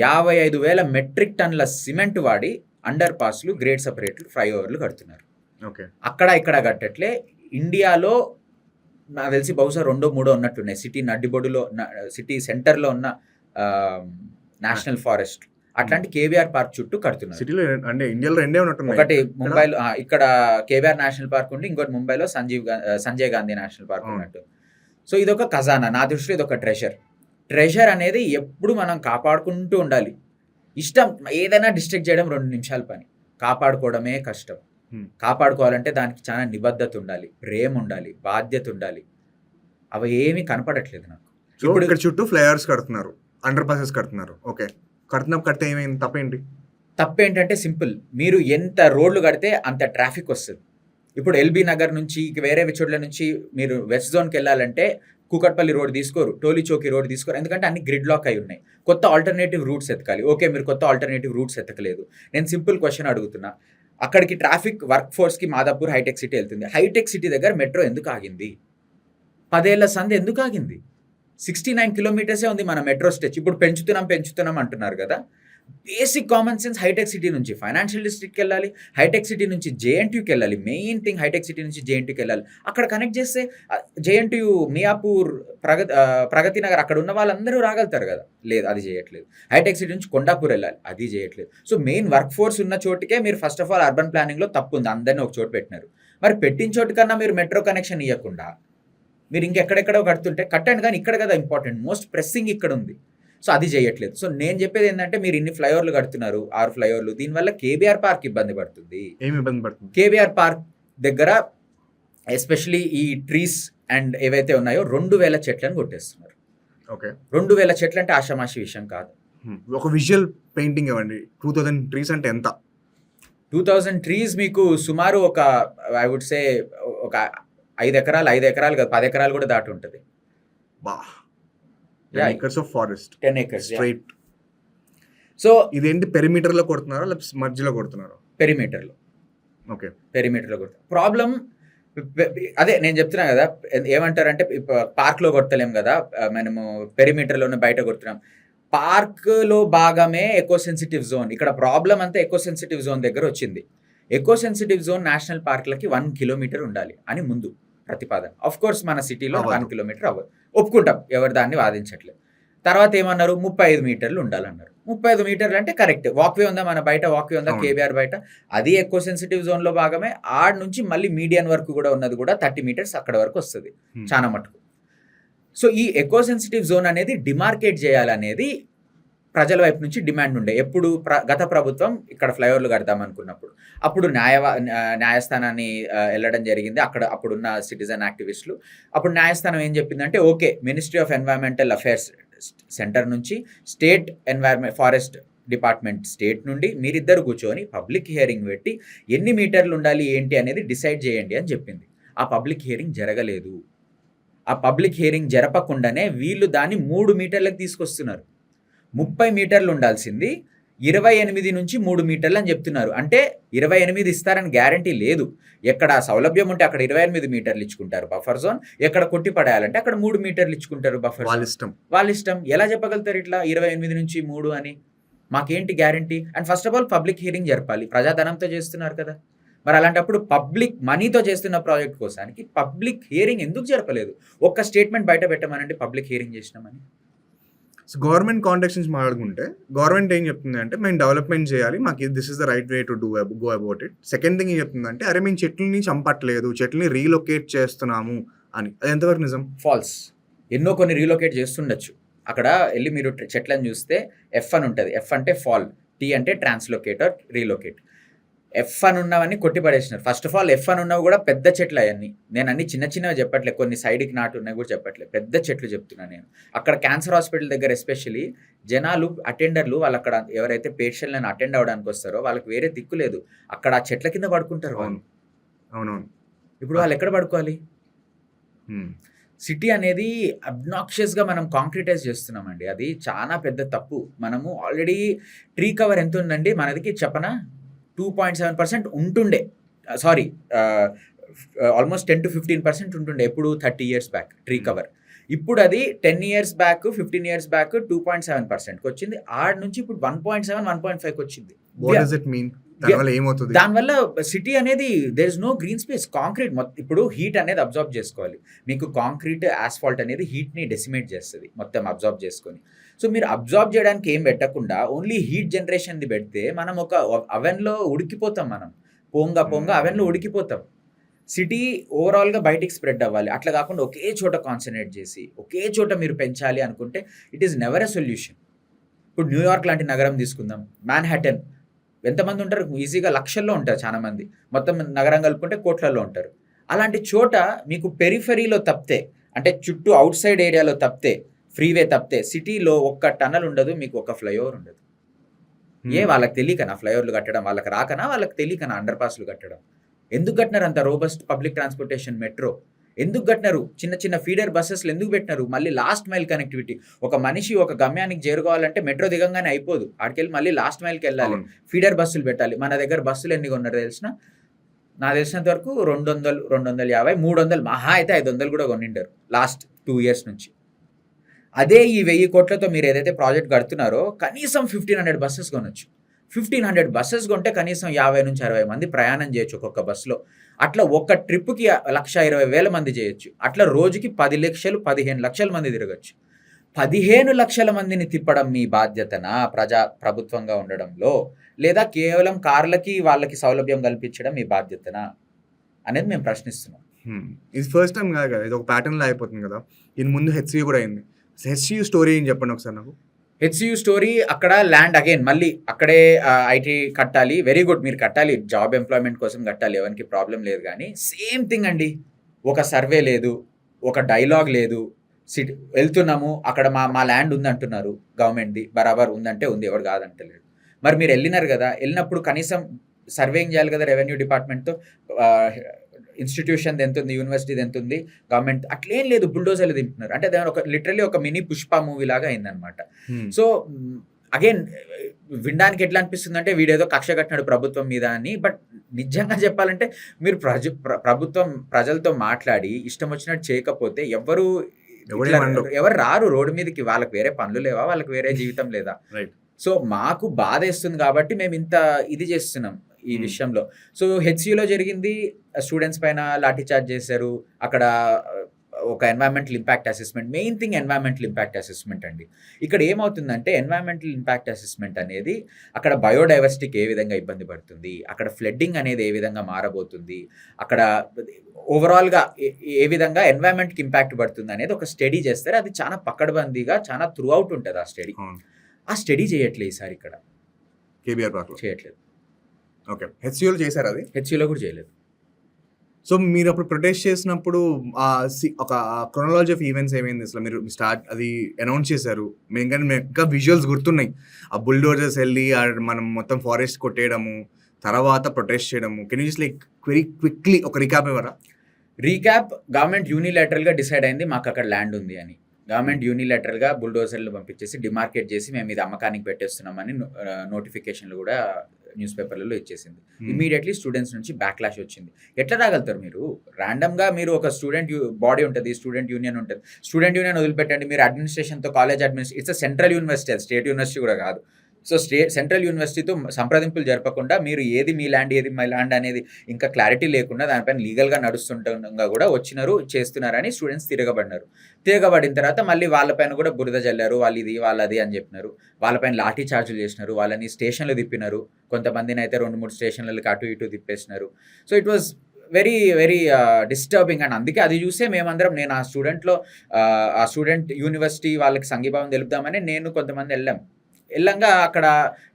55,000 మెట్రిక్ టన్నుల సిమెంట్ వాడి అండర్ పాస్లు, గ్రేడ్ సపరేట్లు, ఫ్లైఓవర్లు కడుతున్నారు. ఓకే. అక్కడ ఇక్కడ కట్టట్లే. ఇండియాలో నాకు తెలిసి బహుశా 2-3 ఉన్నట్టున్నాయి. సిటీ నడిబొడ్డులో, సిటీ సెంటర్లో ఉన్న నేషనల్ ఫారెస్ట్. అట్లాంటి కేబీఆర్ పార్క్ చుట్టూ కడుతున్నారు. సిటీలో అంటే ఇండియాలో 2 ఉన్నట్టున్నాయి. ఒకటి ముంబైలో, ఇక్కడ కేబీఆర్ నేషనల్ పార్క్ ఉండి, ఇంకోటి ముంబైలో సంజయ్ గాంధీ నేషనల్ పార్క్ ఉన్నట్టు. సో ఇదొక ఖజానా. నా దృష్టిలో ఇదొక ట్రెజర్ అనేది ఎప్పుడు మనం కాపాడుకుంటూ ఉండాలి. ఇష్టం ఏదైనా డిస్ట్రిక్ట్ చేయడం 2 నిమిషాల పని. కాపాడుకోవడమే కష్టం. కాపాడుకోవాలంటే దానికి చాలా నిబద్ధత ఉండాలి, ప్రేమ ఉండాలి, బాధ్యత ఉండాలి. అవి ఏమీ కనపడట్లేదు నాకు. ఇప్పుడు ఇక్కడ చుట్టూ ఫ్లైఓవర్స్ కడుతున్నారు, అండర్ పాసెస్ కడుతున్నారు. ఓకే, కడితే ఏమైంది? తప్పేంటంటే సింపుల్. మీరు ఎంత రోడ్లు కడితే అంత ట్రాఫిక్ వస్తుంది. ఇప్పుడు ఎల్బీ నగర్ నుంచి వేరే చోట్ల నుంచి మీరు వెస్ట్ జోన్కి వెళ్ళాలంటే కూకట్పల్లి రోడ్ తీసుకోరు, టోలీ చౌకీ రోడ్ తీసుకోరు. ఎందుకంటే అన్ని గ్రిడ్ లాక్ అయి ఉన్నాయి. కొత్త ఆల్టర్నేటివ్ రూట్స్ ఎతకాలి. ఓకే, మీరు కొత్త ఆల్టర్నేటివ్ రూట్స్ ఎతకలేదు. నేను సింపుల్ క్వశ్చన్ అడుగుతున్నా. అక్కడికి ట్రాఫిక్ వర్క్ ఫోర్స్కి మాదాపూర్ హైటెక్ సిటీ వెళ్తుంది. హైటెక్ సిటీ దగ్గర మెట్రో ఎందుకు ఆగింది? 10 ఏళ్ల సంధి ఎందుకు ఆగింది? 69 కిలోమీటర్సే ఉంది మన మెట్రో స్టెచ్. ఇప్పుడు పెంచుతున్నాం అంటున్నారు కదా. Basic common sense hitech city నుంచి ఫైనాన్షియల్ డిస్ట్రిక్ట్కి వెళ్ళాలి, హైటెక్ సిటీ నుంచి జేఎన్టీయూకి వెళ్ళాలి. మెయిన్ థింగ్ హైటెక్ సిటీ నుంచి జేఎన్టీయూకి వెళ్ళాలి. అక్కడ కనెక్ట్ చేస్తే జేఎన్టీయూ, మియాపూర్, ప్రగతి నగర్ అక్కడ ఉన్న వాళ్ళందరూ రాగలుగుతారు కదా. లేదు, అది చేయట్లేదు. హైటెక్ సిటీ నుంచి కొండాపూర్ వెళ్ళాలి, అది చేయట్లేదు. సో మెయిన్ వర్క్ ఫోర్స్ ఉన్న చోటుకే మీరు ఫస్ట్ ఆఫ్ ఆల్ అర్బన్ ప్లానింగ్లో తప్పు ఉంది, అందరినీ ఒక చోటు పెట్టినారు. మరి పెట్టిన చోటు కన్నా మీరు మెట్రో కనెక్షన్ ఇవ్వకుండా మీరు ఇంకెక్కడెక్కడో కడుతుంటే కట్టండి, కానీ ఇక్కడ కదా ఇంపార్టెంట్, మోస్ట్ ప్రెస్సింగ్ ఇక్కడ ఉంది. సో అది చేయట్లేదు. సో నేను చెప్పేది ఏంటంటే మీరు ఇన్ని ఫ్లైఓవర్లు కడుతున్నారు, 6 ఫ్లైఓవర్లు, దీనివల్ల కేబీఆర్ పార్క్ ఇబ్బంది పడుతుంది. ఏమి ఇబ్బంది పడుతుంది? కేబీఆర్ పార్క్ దగ్గర ఎస్పెషలీ ఈ ట్రీస్ అండ్ ఏవైతే ఉన్నాయో 2000 చెట్లను కొట్టేస్తున్నారు. ఓకే, 2000 చెట్లు అంటే ఆషామాషి విషయం కాదు. ఒక విజువల్ పెయింటింగ్ ఇవ్వండి. 2000 ట్రీస్ అంటే ఎంత? 2000 ట్రీస్ మీకు సుమారు ఒక ఐ వుడ్ సే ఒక 5 ఎకరాలు కాదు, 10 ఎకరాలు కూడా దాటి ఉంటుంది. బా, 10 acres of forest, 10 acres straight. So ఇదేంటి పెరిమీటర్ లో కొడుతున్నారా లేకపోతే మధ్యలో కొడుతున్నారా? పెరిమీటర్లో. ఓకే, పెరిమీటర్లో కొడతాం. ప్రాబ్లం అదే నేను చెప్తున్నా కదా, ఏమంటారంటే పార్క్లో కొడతలేం కదా, మనము పెరిమీటర్లోనే బయట కొడుతున్నాం. పార్క్లో భాగమే ఎకో సెన్సిటివ్ జోన్. ఇక్కడ ప్రాబ్లం అంతా ఎకో సెన్సిటివ్ జోన్ దగ్గర వచ్చింది. ఎకో సెన్సిటివ్ జోన్ నేషనల్ పార్క్లకి 1 కిలోమీటర్ ఉండాలి అని ముందు ప్రతిపాదన. ఆఫ్ కోర్స్ మన సిటీలో 1 కిలోమీటర్ అవ్వదు, ఒప్పుకుంటాం, ఎవరు దాన్ని వాదించట్లేదు. తర్వాత ఏమన్నారు, 35 మీటర్లు ఉండాలన్నారు. 35 మీటర్లు అంటే కరెక్ట్. వాక్వే ఉందా మన బయట, వాక్వే ఉందా కేబీఆర్ బయట, అది ఎక్కువ సెన్సిటివ్ జోన్లో భాగమే. ఆడ నుంచి మళ్ళీ మీడియన్ వరకు కూడా ఉన్నది కూడా 30 మీటర్స్ అక్కడ వరకు వస్తుంది చాలా మటుకు. సో ఈ ఎకో సెన్సిటివ్ జోన్ అనేది డిమార్కేట్ చేయాలనేది ప్రజల వైపు నుంచి డిమాండ్ ఉండే. ఎప్పుడు గత ప్రభుత్వం ఇక్కడ ఫ్లైఓవర్లు కడదాం అనుకున్నప్పుడు అప్పుడు న్యాయస్థానాన్ని వెళ్ళడం జరిగింది. అప్పుడున్న సిటిజన్ యాక్టివిస్టులు అప్పుడు న్యాయస్థానం ఏం చెప్పిందంటే, okay, ministry of environmental affairs centre నుంచి, స్టేట్ ఫారెస్ట్ డిపార్ట్మెంట్ స్టేట్ నుండి మీరిద్దరు కూర్చొని పబ్లిక్ హియరింగ్ పెట్టి ఎన్ని మీటర్లు ఉండాలి ఏంటి అనేది డిసైడ్ చేయండి అని చెప్పింది. ఆ పబ్లిక్ హియరింగ్ జరగలేదు. ఆ పబ్లిక్ హియరింగ్ జరపకుండానే వీళ్ళు దాన్ని 3 మీటర్లకు తీసుకొస్తున్నారు. 30 మీటర్లు ఉండాల్సింది 28 నుంచి 3 మీటర్లు అని చెప్తున్నారు. అంటే 28 ఇస్తారని గ్యారంటీ లేదు. ఎక్కడ సౌలభ్యం ఉంటే అక్కడ 28 మీటర్లు ఇచ్చుకుంటారు బఫర్ జోన్, ఎక్కడ కొట్టి పడేయాలంటే అక్కడ 3 మీటర్లు ఇచ్చుకుంటారు బఫర్. వాళ్ళ ఇష్టం. ఎలా చెప్పగలుగుతారు ఇట్లా 28 నుంచి 3 అని? మాకేంటి guarantee? And first of all public hearing జరపాలి. ప్రజాధనంతో చేస్తున్నారు కదా, మరి అలాంటప్పుడు పబ్లిక్ మనీతో చేస్తున్న ప్రాజెక్ట్ కోసానికి పబ్లిక్ హియరింగ్ ఎందుకు జరపలేదు? ఒక్క స్టేట్మెంట్ బయట పెట్టమనండి పబ్లిక్ హియరింగ్ చేసినామని. సో గవర్నమెంట్ కాంటాక్ట్స్ నుంచి మాట్లాడుకుంటే గవర్నమెంట్ ఏం చెప్తుంది అంటే, మేము డెవలప్మెంట్ చేయాలి, మాకు this is the right way to go about it. Second thing ఏం చెప్తుందంటే, అరే మేము చెట్లని చంపట్లేదు, చెట్లని రీలొకేట్ చేస్తున్నాము అని. అది ఎంతవరకు నిజం? ఫాల్స్. ఎన్నో కొన్ని రీలొకేట్ చేస్తుండొచ్చు. అక్కడ వెళ్ళి మీరు చెట్లను చూస్తే ఎఫ్ అని ఉంటుంది. ఎఫ్ అంటే ఫాల్, టీ అంటే ట్రాన్స్లోకేట్ ఆర్ రీలొకేట్. ఎఫ్ అని ఉన్నవన్నీ కొట్టి పడేసినారు. ఫస్ట్ ఆఫ్ ఆల్ ఎఫ్ అని ఉన్నవి కూడా పెద్ద చెట్లు అవన్నీ. నేను అన్ని చిన్న చిన్నవి చెప్పట్లేదు, కొన్ని సైడ్కి నాటు ఉన్నాయి కూడా చెప్పట్లేదు, పెద్ద చెట్లు చెప్తున్నాను నేను. అక్కడ క్యాన్సర్ హాస్పిటల్ దగ్గర ఎస్పెషల్లీ జనాలు, అటెండర్లు, వాళ్ళు అక్కడ ఎవరైతే పేషెంట్లను అటెండ్ అవ్వడానికి వస్తారో వాళ్ళకి వేరే దిక్కు లేదు, అక్కడ ఆ చెట్ల కింద పడుకుంటారు వాళ్ళు. అవునవును. ఇప్పుడు వాళ్ళు ఎక్కడ పడుకోవాలి? సిటీ అనేది అబ్నాక్షియస్గా మనం కాంక్రిటైజ్ చేస్తున్నామండి. అది చాలా పెద్ద తప్పు. మనము ఆల్రెడీ ట్రీ కవర్ ఎంత ఉందండి మనదికి చెప్పనా? 2.7% ఉంటుండే. సారీ, ఆల్మోస్ట్ 10 to 15% ఉంటుండే ఎప్పుడు 30 years బ్యాక్ ట్రీ కవర్. ఇప్పుడు అది 10 years బ్యాక్, 15 years బ్యాక్ 2.7%కి వచ్చింది. ఆడ నుంచి ఇప్పుడు 1.7, 1.5కి వచ్చింది. దానివల్ల సిటీ అనేది there is no green space. Concrete ఇప్పుడు హీట్ అనేది అబ్జార్బ్ చేసుకోవాలి. మీకు కాంక్రీట్, ఆస్ఫాల్ట్ అనేది హీట్ని డెసిమేట్ చేస్తుంది మొత్తం అబ్జార్బ్ చేసుకొని. సో మీరు అబ్జార్బ్ చేయడానికి ఏం పెట్టకుండా ఓన్లీ హీట్ జనరేషన్ది పెడితే మనం ఒక అవెన్లో ఉడికిపోతాం. మనం పొంగ అవెన్లో ఉడికిపోతాం. సిటీ ఓవరాల్గా బయటికి స్ప్రెడ్ అవ్వాలి. అట్లా కాకుండా ఒకే చోట కాన్సన్ట్రేట్ చేసి ఒకే చోట మీరు పెంచాలి అనుకుంటే it is never a solution. ఇప్పుడు న్యూయార్క్ లాంటి నగరం తీసుకుందాం, మ్యాన్హాటన్ ఎంతమంది ఉంటారు? ఈజీగా లక్షల్లో ఉంటారు చాలా మంది. మొత్తం నగరం కలుపుకుంటే కోట్లలో ఉంటారు. అలాంటి చోట మీకు పెరిఫెరీలో తప్పితే, అంటే చుట్టూ అవుట్ సైడ్ ఏరియాలో తప్పితే, ఫ్రీవే తప్పితే సిటీలో ఒక్క టన్నల్ ఉండదు, మీకు ఒక ఫ్లైఓవర్ ఉండదు. వాళ్ళకి తెలియకనా ఫ్లైఓవర్లు కట్టడం? వాళ్ళకి రాకనా? వాళ్ళకి తెలియకనా అండర్ పాస్లు కట్టడం? ఎందుకు కట్టినారు అంత రోబస్ట్ పబ్లిక్ ట్రాన్స్పోర్టేషన్ మెట్రో? ఎందుకు కట్టినారు? చిన్న చిన్న ఫీడర్ బస్సెస్లు ఎందుకు పెట్టినారు? మళ్ళీ లాస్ట్ మైల్ కనెక్టివిటీ. ఒక మనిషి ఒక గమ్యానికి చేరుకోవాలంటే మెట్రో దిగంగానే అయిపోదు, ఆడికెళ్ళి మళ్ళీ లాస్ట్ మైల్కి వెళ్ళాలి, ఫీడర్ బస్సులు పెట్టాలి. మన దగ్గర బస్సులు ఎన్ని కొన్నారు తెలిసిన? నాకు తెలిసినంత వరకు 200, 250, 300, మహా అయితే 500 కూడా కొనిండారు లాస్ట్ 2 years నుంచి. అదే ఈ 1000 కోట్లతో మీరు ఏదైతే ప్రాజెక్ట్ కడుతున్నారో కనీసం 1500 బస్సెస్ కొనొచ్చు. 1500 బస్సెస్ కొంటే కనీసం 50-60 మంది ప్రయాణం చేయొచ్చు ఒక్కొక్క బస్సులో. అట్లా ఒక్క ట్రిప్‌కి 1,20,000 మంది చేయొచ్చు. అట్లా రోజుకి 10 లక్షలు, 15 లక్షల మంది తిరగొచ్చు. 15 లక్షల మందిని తిప్పడం మీ బాధ్యతనా ప్రభుత్వంగా ఉండడంలో? లేదా కేవలం కార్లకి వాళ్ళకి సౌలభ్యం కల్పించడం మీ బాధ్యతనా? అనేది మేము ప్రశ్నిస్తున్నాం. ఇది ఫస్ట్ టైం కాదు కదా, ఇది ఒక ప్యాటర్న్‌లో అయిపోతుంది కదా. దీని ముందు హెచ్‌సీయూ కూడా అయింది. హెచ్‌సీయూ స్టోరీ ఏం చెప్పండి ఒకసారి నాకు. హెచ్‌సీయూ స్టోరీ అక్కడ ల్యాండ్ అగైన్ మళ్ళీ అక్కడే ఐటీ కట్టాలి. వెరీ గుడ్, మీరు కట్టాలి. జాబ్ ఎంప్లాయ్‌మెంట్ కోసం కట్టాలి. ఎవరికీ ప్రాబ్లమ్ లేదు గానీ సేమ్ థింగ్ అండి. ఒక సర్వే లేదు. ఒక డైలాగ్ లేదు. వెళ్తున్నాము అక్కడ మా ల్యాండ్ ఉందంటున్నారు గవర్నమెంట్‌ది. బరాబర్ ఉందంటే ఉంది. ఎవరు కాదంటలేడు. మరి మీరు ఎళ్ళినారు గదా! ఎళ్ళినప్పుడు కనీసం సర్వేయింగ్ చేయాలి కదా రెవెన్యూ డిపార్ట్‌మెంట్‌తో. ఇన్‌స్టిట్యూషన్‌ది ఎంతుంది? యూనివర్సిటీది ఎంతుంది? గవర్నమెంట్ అట్లేం లేదు. బుల్డోజర్‌లు దింపుతున్నారు. అంటే దాని ఒక లిటరల్లీ ఒక మినీ 'పుష్ప' మూవీ లాగా అయిందనమాట. సో, అగైన్ వినడానికి ఎట్లా అనిపిస్తుందంటే వీడేదో కక్ష కట్టినాడు ప్రభుత్వం మీద అని. బట్ నిజంగా చెప్పాలంటే మీరు ప్రభుత్వం ప్రజలతో మాట్లాడి ఇష్టం వచ్చినట్టు చేయకపోతే ఎవరు రారు రోడ్డు మీదకి. వాళ్ళకి వేరే పనులు లేవా? వాళ్ళకి వేరే జీవితం లేదా? సో, మాకు బాధేస్తుంది కాబట్టి మేము ఇంత ఇది చేస్తున్నాం ఈ విషయంలో. సో, హెచ్‌సీయూలో జరిగింది. స్టూడెంట్స్ పైన లాఠీ చార్జ్ చేశారు. అక్కడ ఒక environmental impact assessment, main thing environmental impact assessment అండి. ఇక్కడ ఏమవుతుందంటే ఎన్వైరన్మెంటల్ ఇంపాక్ట్ అసెస్మెంట్ అనేది అక్కడ బయోడైవర్సిటీకి ఏ విధంగా ఇబ్బంది పడుతుంది, అక్కడ ఫ్లడ్డింగ్ అనేది ఏ విధంగా మారబోతుంది, అక్కడ ఓవరాల్‌గా ఏ విధంగా ఎన్వైరన్మెంట్‌కి ఇంపాక్ట్ పడుతుంది అనేది ఒక స్టడీ చేస్తారు. అది చాలా పకడ్బందీగా చాలా త్రూ అవుట్ ఉంటుంది ఆ స్టడీ. ఆ స్టడీ చేయట్లేదు ఈసారి ఇక్కడ కేబీఆర్ పార్క్‌లో చేయట్లేదు. ఓకే, హెచ్‌సీయూలో చేశారు అది? హెచ్‌సీయూలో కూడా చేయలేదు. సో, మీరు అప్పుడు ప్రొటెస్ట్ చేసినప్పుడు ఒక క్రోనాలజీ ఆఫ్ ఈవెంట్స్ ఏమైంది అసలు? మీరు అది అనౌన్స్ చేశారు. మేము ఇంకా విజువల్స్ గుర్తున్నాయి. ఆ బుల్డోజర్స్ వెళ్ళి మనం మొత్తం ఫారెస్ట్ కొట్టేయడము, తర్వాత ప్రొటెస్ట్ చేయడము. Can you just like very quickly ఒక రీక్యాప్ ఇవ్వరా? రీక్యాప్ గవర్నమెంట్ యూనిలాటరల్‌గా డిసైడ్ అయింది మాకు అక్కడ ల్యాండ్ ఉంది అని. గవర్నమెంట్ యూనిలాటరల్‌గా బుల్డోజర్లు పంపించేసి డిమార్కేట్ చేసి మేము ఇది అమ్మకానికి పెట్టేస్తున్నామని నోటిఫికేషన్లు కూడా న్యూస్ పేపర్లలో ఇచ్చేసింది. ఇమీడియట్లీ స్టూడెంట్స్ నుంచి బ్యాక్‌లాష్ వచ్చింది. ఎట్లా రాగలుగుతారు మీరు? ర్యాండమ్‌గా మీరు ఒక స్టూడెంట్ బాడీ ఉంటుంది, స్టూడెంట్ యూనియన్ ఉంటుంది. స్టూడెంట్ యూనియన్ వదిలిపెట్టండి, మీరు అడ్మినిస్ట్రేషన్‌తో కాలేజ్ ఇట్స్ సెంట్రల్ యూనివర్సిటీ, అది స్టేట్ యూనివర్సిటీ కూడా కాదు. సో, సెంట్రల్ యూనివర్సిటీతో సంప్రదింపులు జరపకుండా మీరు ఏది మీ ల్యాండ్, ఏది మై ల్యాండ్ అనేది ఇంకా క్లారిటీ లేకుండా దానిపైన లీగల్‌గా నడుస్తుండగా కూడా వచ్చినారు, చేస్తున్నారని స్టూడెంట్స్ తిరగబడినారు. తిరగబడిన తర్వాత మళ్ళీ వాళ్ళపైన కూడా బురద జల్లారు. వాళ్ళది, వాళ్ళది అని చెప్పినారు. వాళ్ళపైన లాఠీ చార్జులు చేసినారు. వాళ్ళని స్టేషన్‌లో తిప్పినారు. కొంతమందిని అయితే 2-3 స్టేషన్‌లకి అటు ఇటు తిప్పేసినారు. So, it was very very disturbing. And అందుకే అది చూసే మేమందరం, నేను ఆ స్టూడెంట్ యూనివర్సిటీ వాళ్ళకి సంఘీభావం తెలుపుదామని నేను కొంతమంది వెళ్ళంగా అక్కడ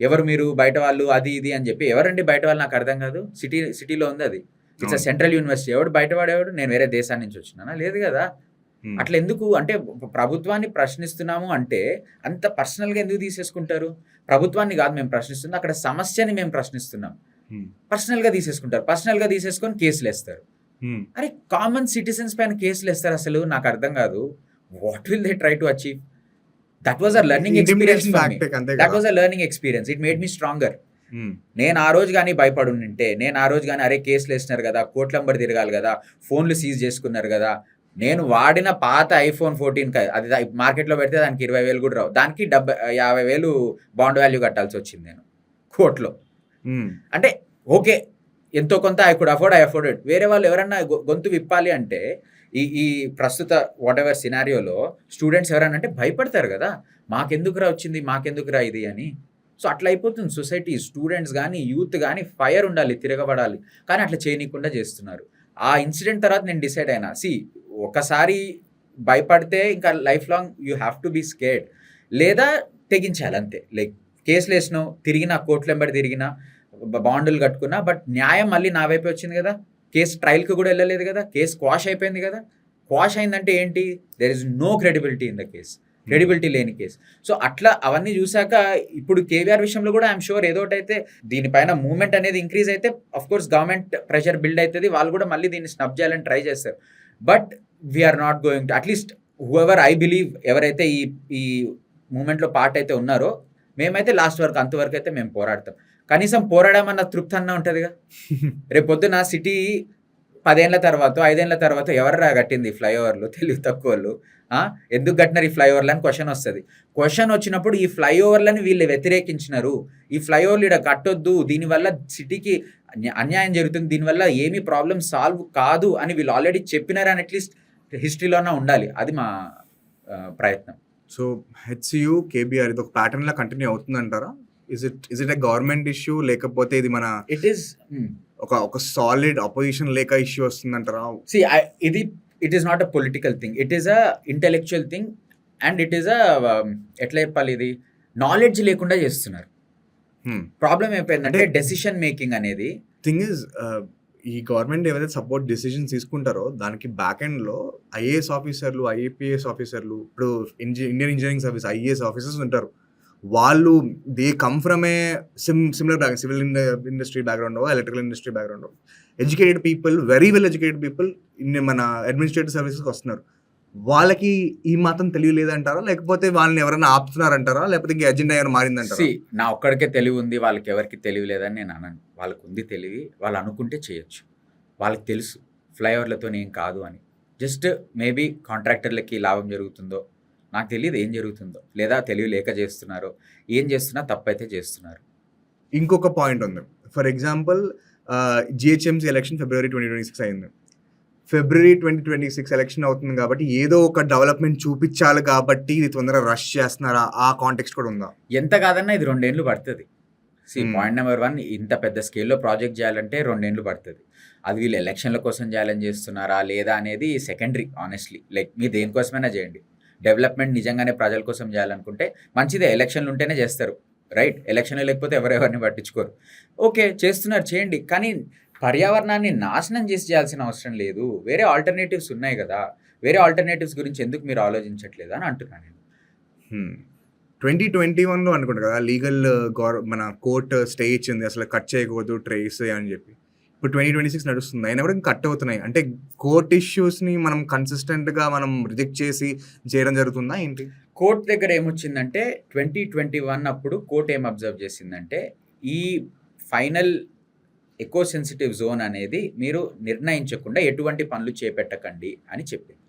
ఎవరు మీరు బయట వాళ్ళు అది ఇది అని చెప్పి, ఎవరండి బయట వాళ్ళు నాకు అర్థం కాదు. సిటీలో ఉంది అది. It's a central university. ఎవడు బయటవాడేవాడు? నేను వేరే దేశాన్ని నుంచి వచ్చినానా? లేదు కదా. అట్లా ఎందుకు అంటే ప్రభుత్వాన్ని ప్రశ్నిస్తున్నాము అంటే అంత పర్సనల్‌గా ఎందుకు తీసేసుకుంటారు? ప్రభుత్వాన్ని కాదు మేము ప్రశ్నిస్తుంది, అక్కడ సమస్యని మేము ప్రశ్నిస్తున్నాం. పర్సనల్‌గా తీసేసుకుంటారు. పర్సనల్‌గా తీసేసుకొని కేసులేస్తారు. అరే కామన్ సిటిజన్స్ పైన కేసులేస్తారు అసలు నాకు అర్థం కాదు. What will they try to achieve? That was a learning experience for me. That was a learning experience. It made me stronger. నేను ఆ రోజు గాని భయపడుంటే, నేను ఆ రోజు గాని అరే కేసులేసినారు కదా, కోట్లంబడి తిరగాలి కదా, ఫోన్లు సీజ్ చేసుకున్నారు కదా, నేను వాడిన పాత ఐఫోన్ 14 అది మార్కెట్‌లో పెడితే దానికి 20,000 కూడా రావు. దానికి 50,000 బాండ్ వాల్యూ కట్టాల్సి వచ్చింది నేను కోర్ట్‌లో. అంటే ఓకే, ఎంతో కొంత ఐ అఫోర్డ్ ఇట్. వేరే వాళ్ళు ఎవరన్నా గొంతు విప్పాలి అంటే ఈ ప్రస్తుత వాట్ ఎవర్ సినారియోలో స్టూడెంట్స్ ఎవరన్నా అంటే భయపడతారు కదా, మాకెందుకురా వచ్చింది, మాకెందుకురా ఇది అని. సో, అట్లా అయిపోతుంది సొసైటీ. స్టూడెంట్స్ కానీ, యూత్ కానీ ఫైర్ ఉండాలి, తిరగబడాలి. కానీ అట్లా చేయనీయకుండా చేస్తున్నారు. ఆ ఇన్సిడెంట్ తర్వాత నేను డిసైడ్ అయినా, ఒకసారి భయపడితే ఇంకా life long you have to be scared. లేదా తెగించాలి అంతే. లైక్ కేసులు వేసినావు, తిరిగినా, కోర్టులెంబడి తిరిగినా, బాండులు కట్టుకున్నా, బట్ న్యాయం మళ్ళీ నా వైపే వచ్చింది కదా. కేసు ట్రయల్కి కూడా వెళ్ళలేదు కదా, కేసు క్వాష్ అయిపోయింది కదా. క్వాష్ అయిందంటే ఏంటి? There is no credibility in the case, credibility లేని కేసు. సో, అట్లా అవన్నీ చూశాక ఇప్పుడు కేవీఆర్ విషయంలో కూడా ఐఎమ్ షూర్ ఏదో ఒకటి అయితే దీనిపైన మూవ్మెంట్ అనేది ఇంక్రీజ్ అయితే అఫ్కోర్స్ గవర్నమెంట్ ప్రెషర్ బిల్డ్ అవుతుంది. వాళ్ళు కూడా మళ్ళీ దీన్ని స్నబ్ చేయాలని ట్రై చేస్తారు. But we're not going to, at least whoever I believe, ఎవరైతే ఈ మూవ్మెంట్లో పార్ట్ అయితే ఉన్నారో, మేమైతే లాస్ట్ వరకు అంతవరకు అయితే మేము పోరాడతాం. కనీసం పోరాడామన్న తృప్తి అన్న ఉంటుందిగా. రేపు పొద్దున సిటీ 10 ఏళ్ల తర్వాతో, 5 ఏళ్ల తర్వాతో ఎవర్రా కట్టింది ఈ ఫ్లైఓవర్లు తెలివి తక్కువోళ్ళు. ఎందుకు కట్టినారు ఈ ఫ్లైఓవర్లు అని క్వెషన్ వస్తది. క్వెషన్ వచ్చినప్పుడు ఈ ఫ్లైఓవర్లని వీళ్ళు వ్యతిరేకించినారు. ఈ ఫ్లైఓవర్లు ఈడ కట్టొద్దు. దీనివల్ల సిటీకి అన్యాయం జరుగుతుంది. దీనివల్ల ఏమీ ప్రాబ్లమ్ సాల్వ్ కాదు అని వీళ్ళు ఆల్రెడీ చెప్పినారని అట్‌లీస్ట్ హిస్టరీలోనే ఉండాలి. అది మా ప్రయత్నం. సో హెచ్‌సియు, కేబీఆర్ ఇది ఒక ప్యాటర్న్‌లా కంటిన్యూ అవుతుందంటారా? Is it a government issue లేకపోతే ఇది మన ఇట్ ఈస్ ఒక సాలిడ్ అపోజిషన్ లేక ఇష్యూ వస్తుందంటారా? See it is not a political thing. It is a intellectual thing and it is a ఎట్లా చెప్పాలి, ఇది నాలెడ్జ్ లేకుండా చేస్తున్నారు. ప్రాబ్లం అయిపోయిందంటే డెసిషన్ మేకింగ్ అనేది థింగ్ ఇస్ ఈ గవర్నమెంట్ ఏవైతే సపోర్ట్ డెసిషన్స్ తీసుకుంటారో దానికి బ్యాక్ ఎండ్‌లో ఐఏఎస్ ఆఫీసర్లు, ఐఏపీఎస్ ఆఫీసర్లు, ఇప్పుడు Indian engineering service IAS officers ఉంటారు. వాళ్ళు they come from a similar back civil industry బ్యాక్‌గ్రౌండో, ఎలక్ట్రికల్ ఇండస్ట్రీ బ్యాక్‌గ్రౌండో, educated people, very well educated people మన అడ్మినిస్ట్రేటివ్ సర్వీసెస్‌కి వస్తున్నారు. వాళ్ళకి ఈ మాత్రం తెలియలేదంటారా? లేకపోతే వాళ్ళని ఎవరైనా ఆపుతున్నారంటారా? లేకపోతే ఇంక ఎజెండా ఏమైనా మారిందంటారా? నా ఒక్కడికే తెలివి ఉంది, వాళ్ళకి ఎవరికి తెలివి లేదని నేను అనను. వాళ్ళకు ఉంది తెలివి, వాళ్ళు అనుకుంటే చేయొచ్చు. వాళ్ళకి తెలుసు ఫ్లైఓవర్లతో ఏం కాదు అని. జస్ట్ మేబీ కాంట్రాక్టర్లకి లాభం జరుగుతుందో నాకు తెలియదు, ఏం జరుగుతుందో, లేదా తెలివి లేక చేస్తున్నారో, ఏం చేస్తున్నా తప్పైతే చేస్తున్నారు. ఇంకొక పాయింట్ ఉంది. ఫర్ ఎగ్జాంపుల్ జిహెచ్ఎంసీ ఎలక్షన్ ఫిబ్రవరి 2026 అయింది. ఫిబ్రవరి 2026 ఎలక్షన్ అవుతుంది కాబట్టి ఏదో ఒక డెవలప్మెంట్ చూపించాలి కాబట్టి ఇది తొందరగా రష్ చేస్తున్నారా? ఆ కాంటెక్స్ట్ కూడా ఉందా? ఎంత కాదన్నా ఇది 2 ఏళ్ళు పడుతుంది. పాయింట్ నెంబర్ 1, ఇంత పెద్ద స్కేల్లో ప్రాజెక్ట్ చేయాలంటే 2 ఏళ్ళు పడుతుంది. అది వీళ్ళు ఎలక్షన్ల కోసం చేయాలని చేస్తున్నారా లేదా అనేది సెకండరీ. ఆనెస్ట్లీ లైక్ మీరు దేనికోసమైనా చేయండి. డెవలప్మెంట్ నిజంగానే ప్రజల కోసం చేయాలనుకుంటే మంచిదే, ఎలక్షన్లు ఉంటేనే చేస్తారు, రైట్? ఎలక్షన్లు లేకపోతే ఎవరెవరిని పట్టించుకోరు. ఓకే, చేస్తున్నారు, చేయండి. కానీ పర్యావరణాన్ని నాశనం చేసి చేయాల్సిన అవసరం లేదు. వేరే ఆల్టర్నేటివ్స్ ఉన్నాయి కదా. వేరే ఆల్టర్నేటివ్స్ గురించి ఎందుకు మీరు ఆలోచించట్లేదు అని అంటున్నాను నేను. 2021లో అనుకుంటా కదా లీగల్ మన కోర్ట్ స్టే ఇచ్చింది అసలు కట్ చేయకూడదు ట్రేస్ అని చెప్పి. ఇప్పుడు 2026 నడుస్తుంది, అయినా కూడా కట్ అవుతున్నాయి. అంటే కోర్ట్ ఇష్యూస్ని మనం కన్సిస్టెంట్గా మనం రిజెక్ట్ చేసి చేయడం జరుగుతుందా ఏంటి? కోర్ట్ దగ్గర ఏమొచ్చిందంటే 2021 అప్పుడు కోర్ట్ ఏం అబ్జర్వ్ చేసిందంటే ఈ ఫైనల్ ఎకో సెన్సిటివ్ జోన్ అనేది మీరు నిర్ణయించకుండా ఎటువంటి పనులు చేపట్టకండి అని చెప్పింది.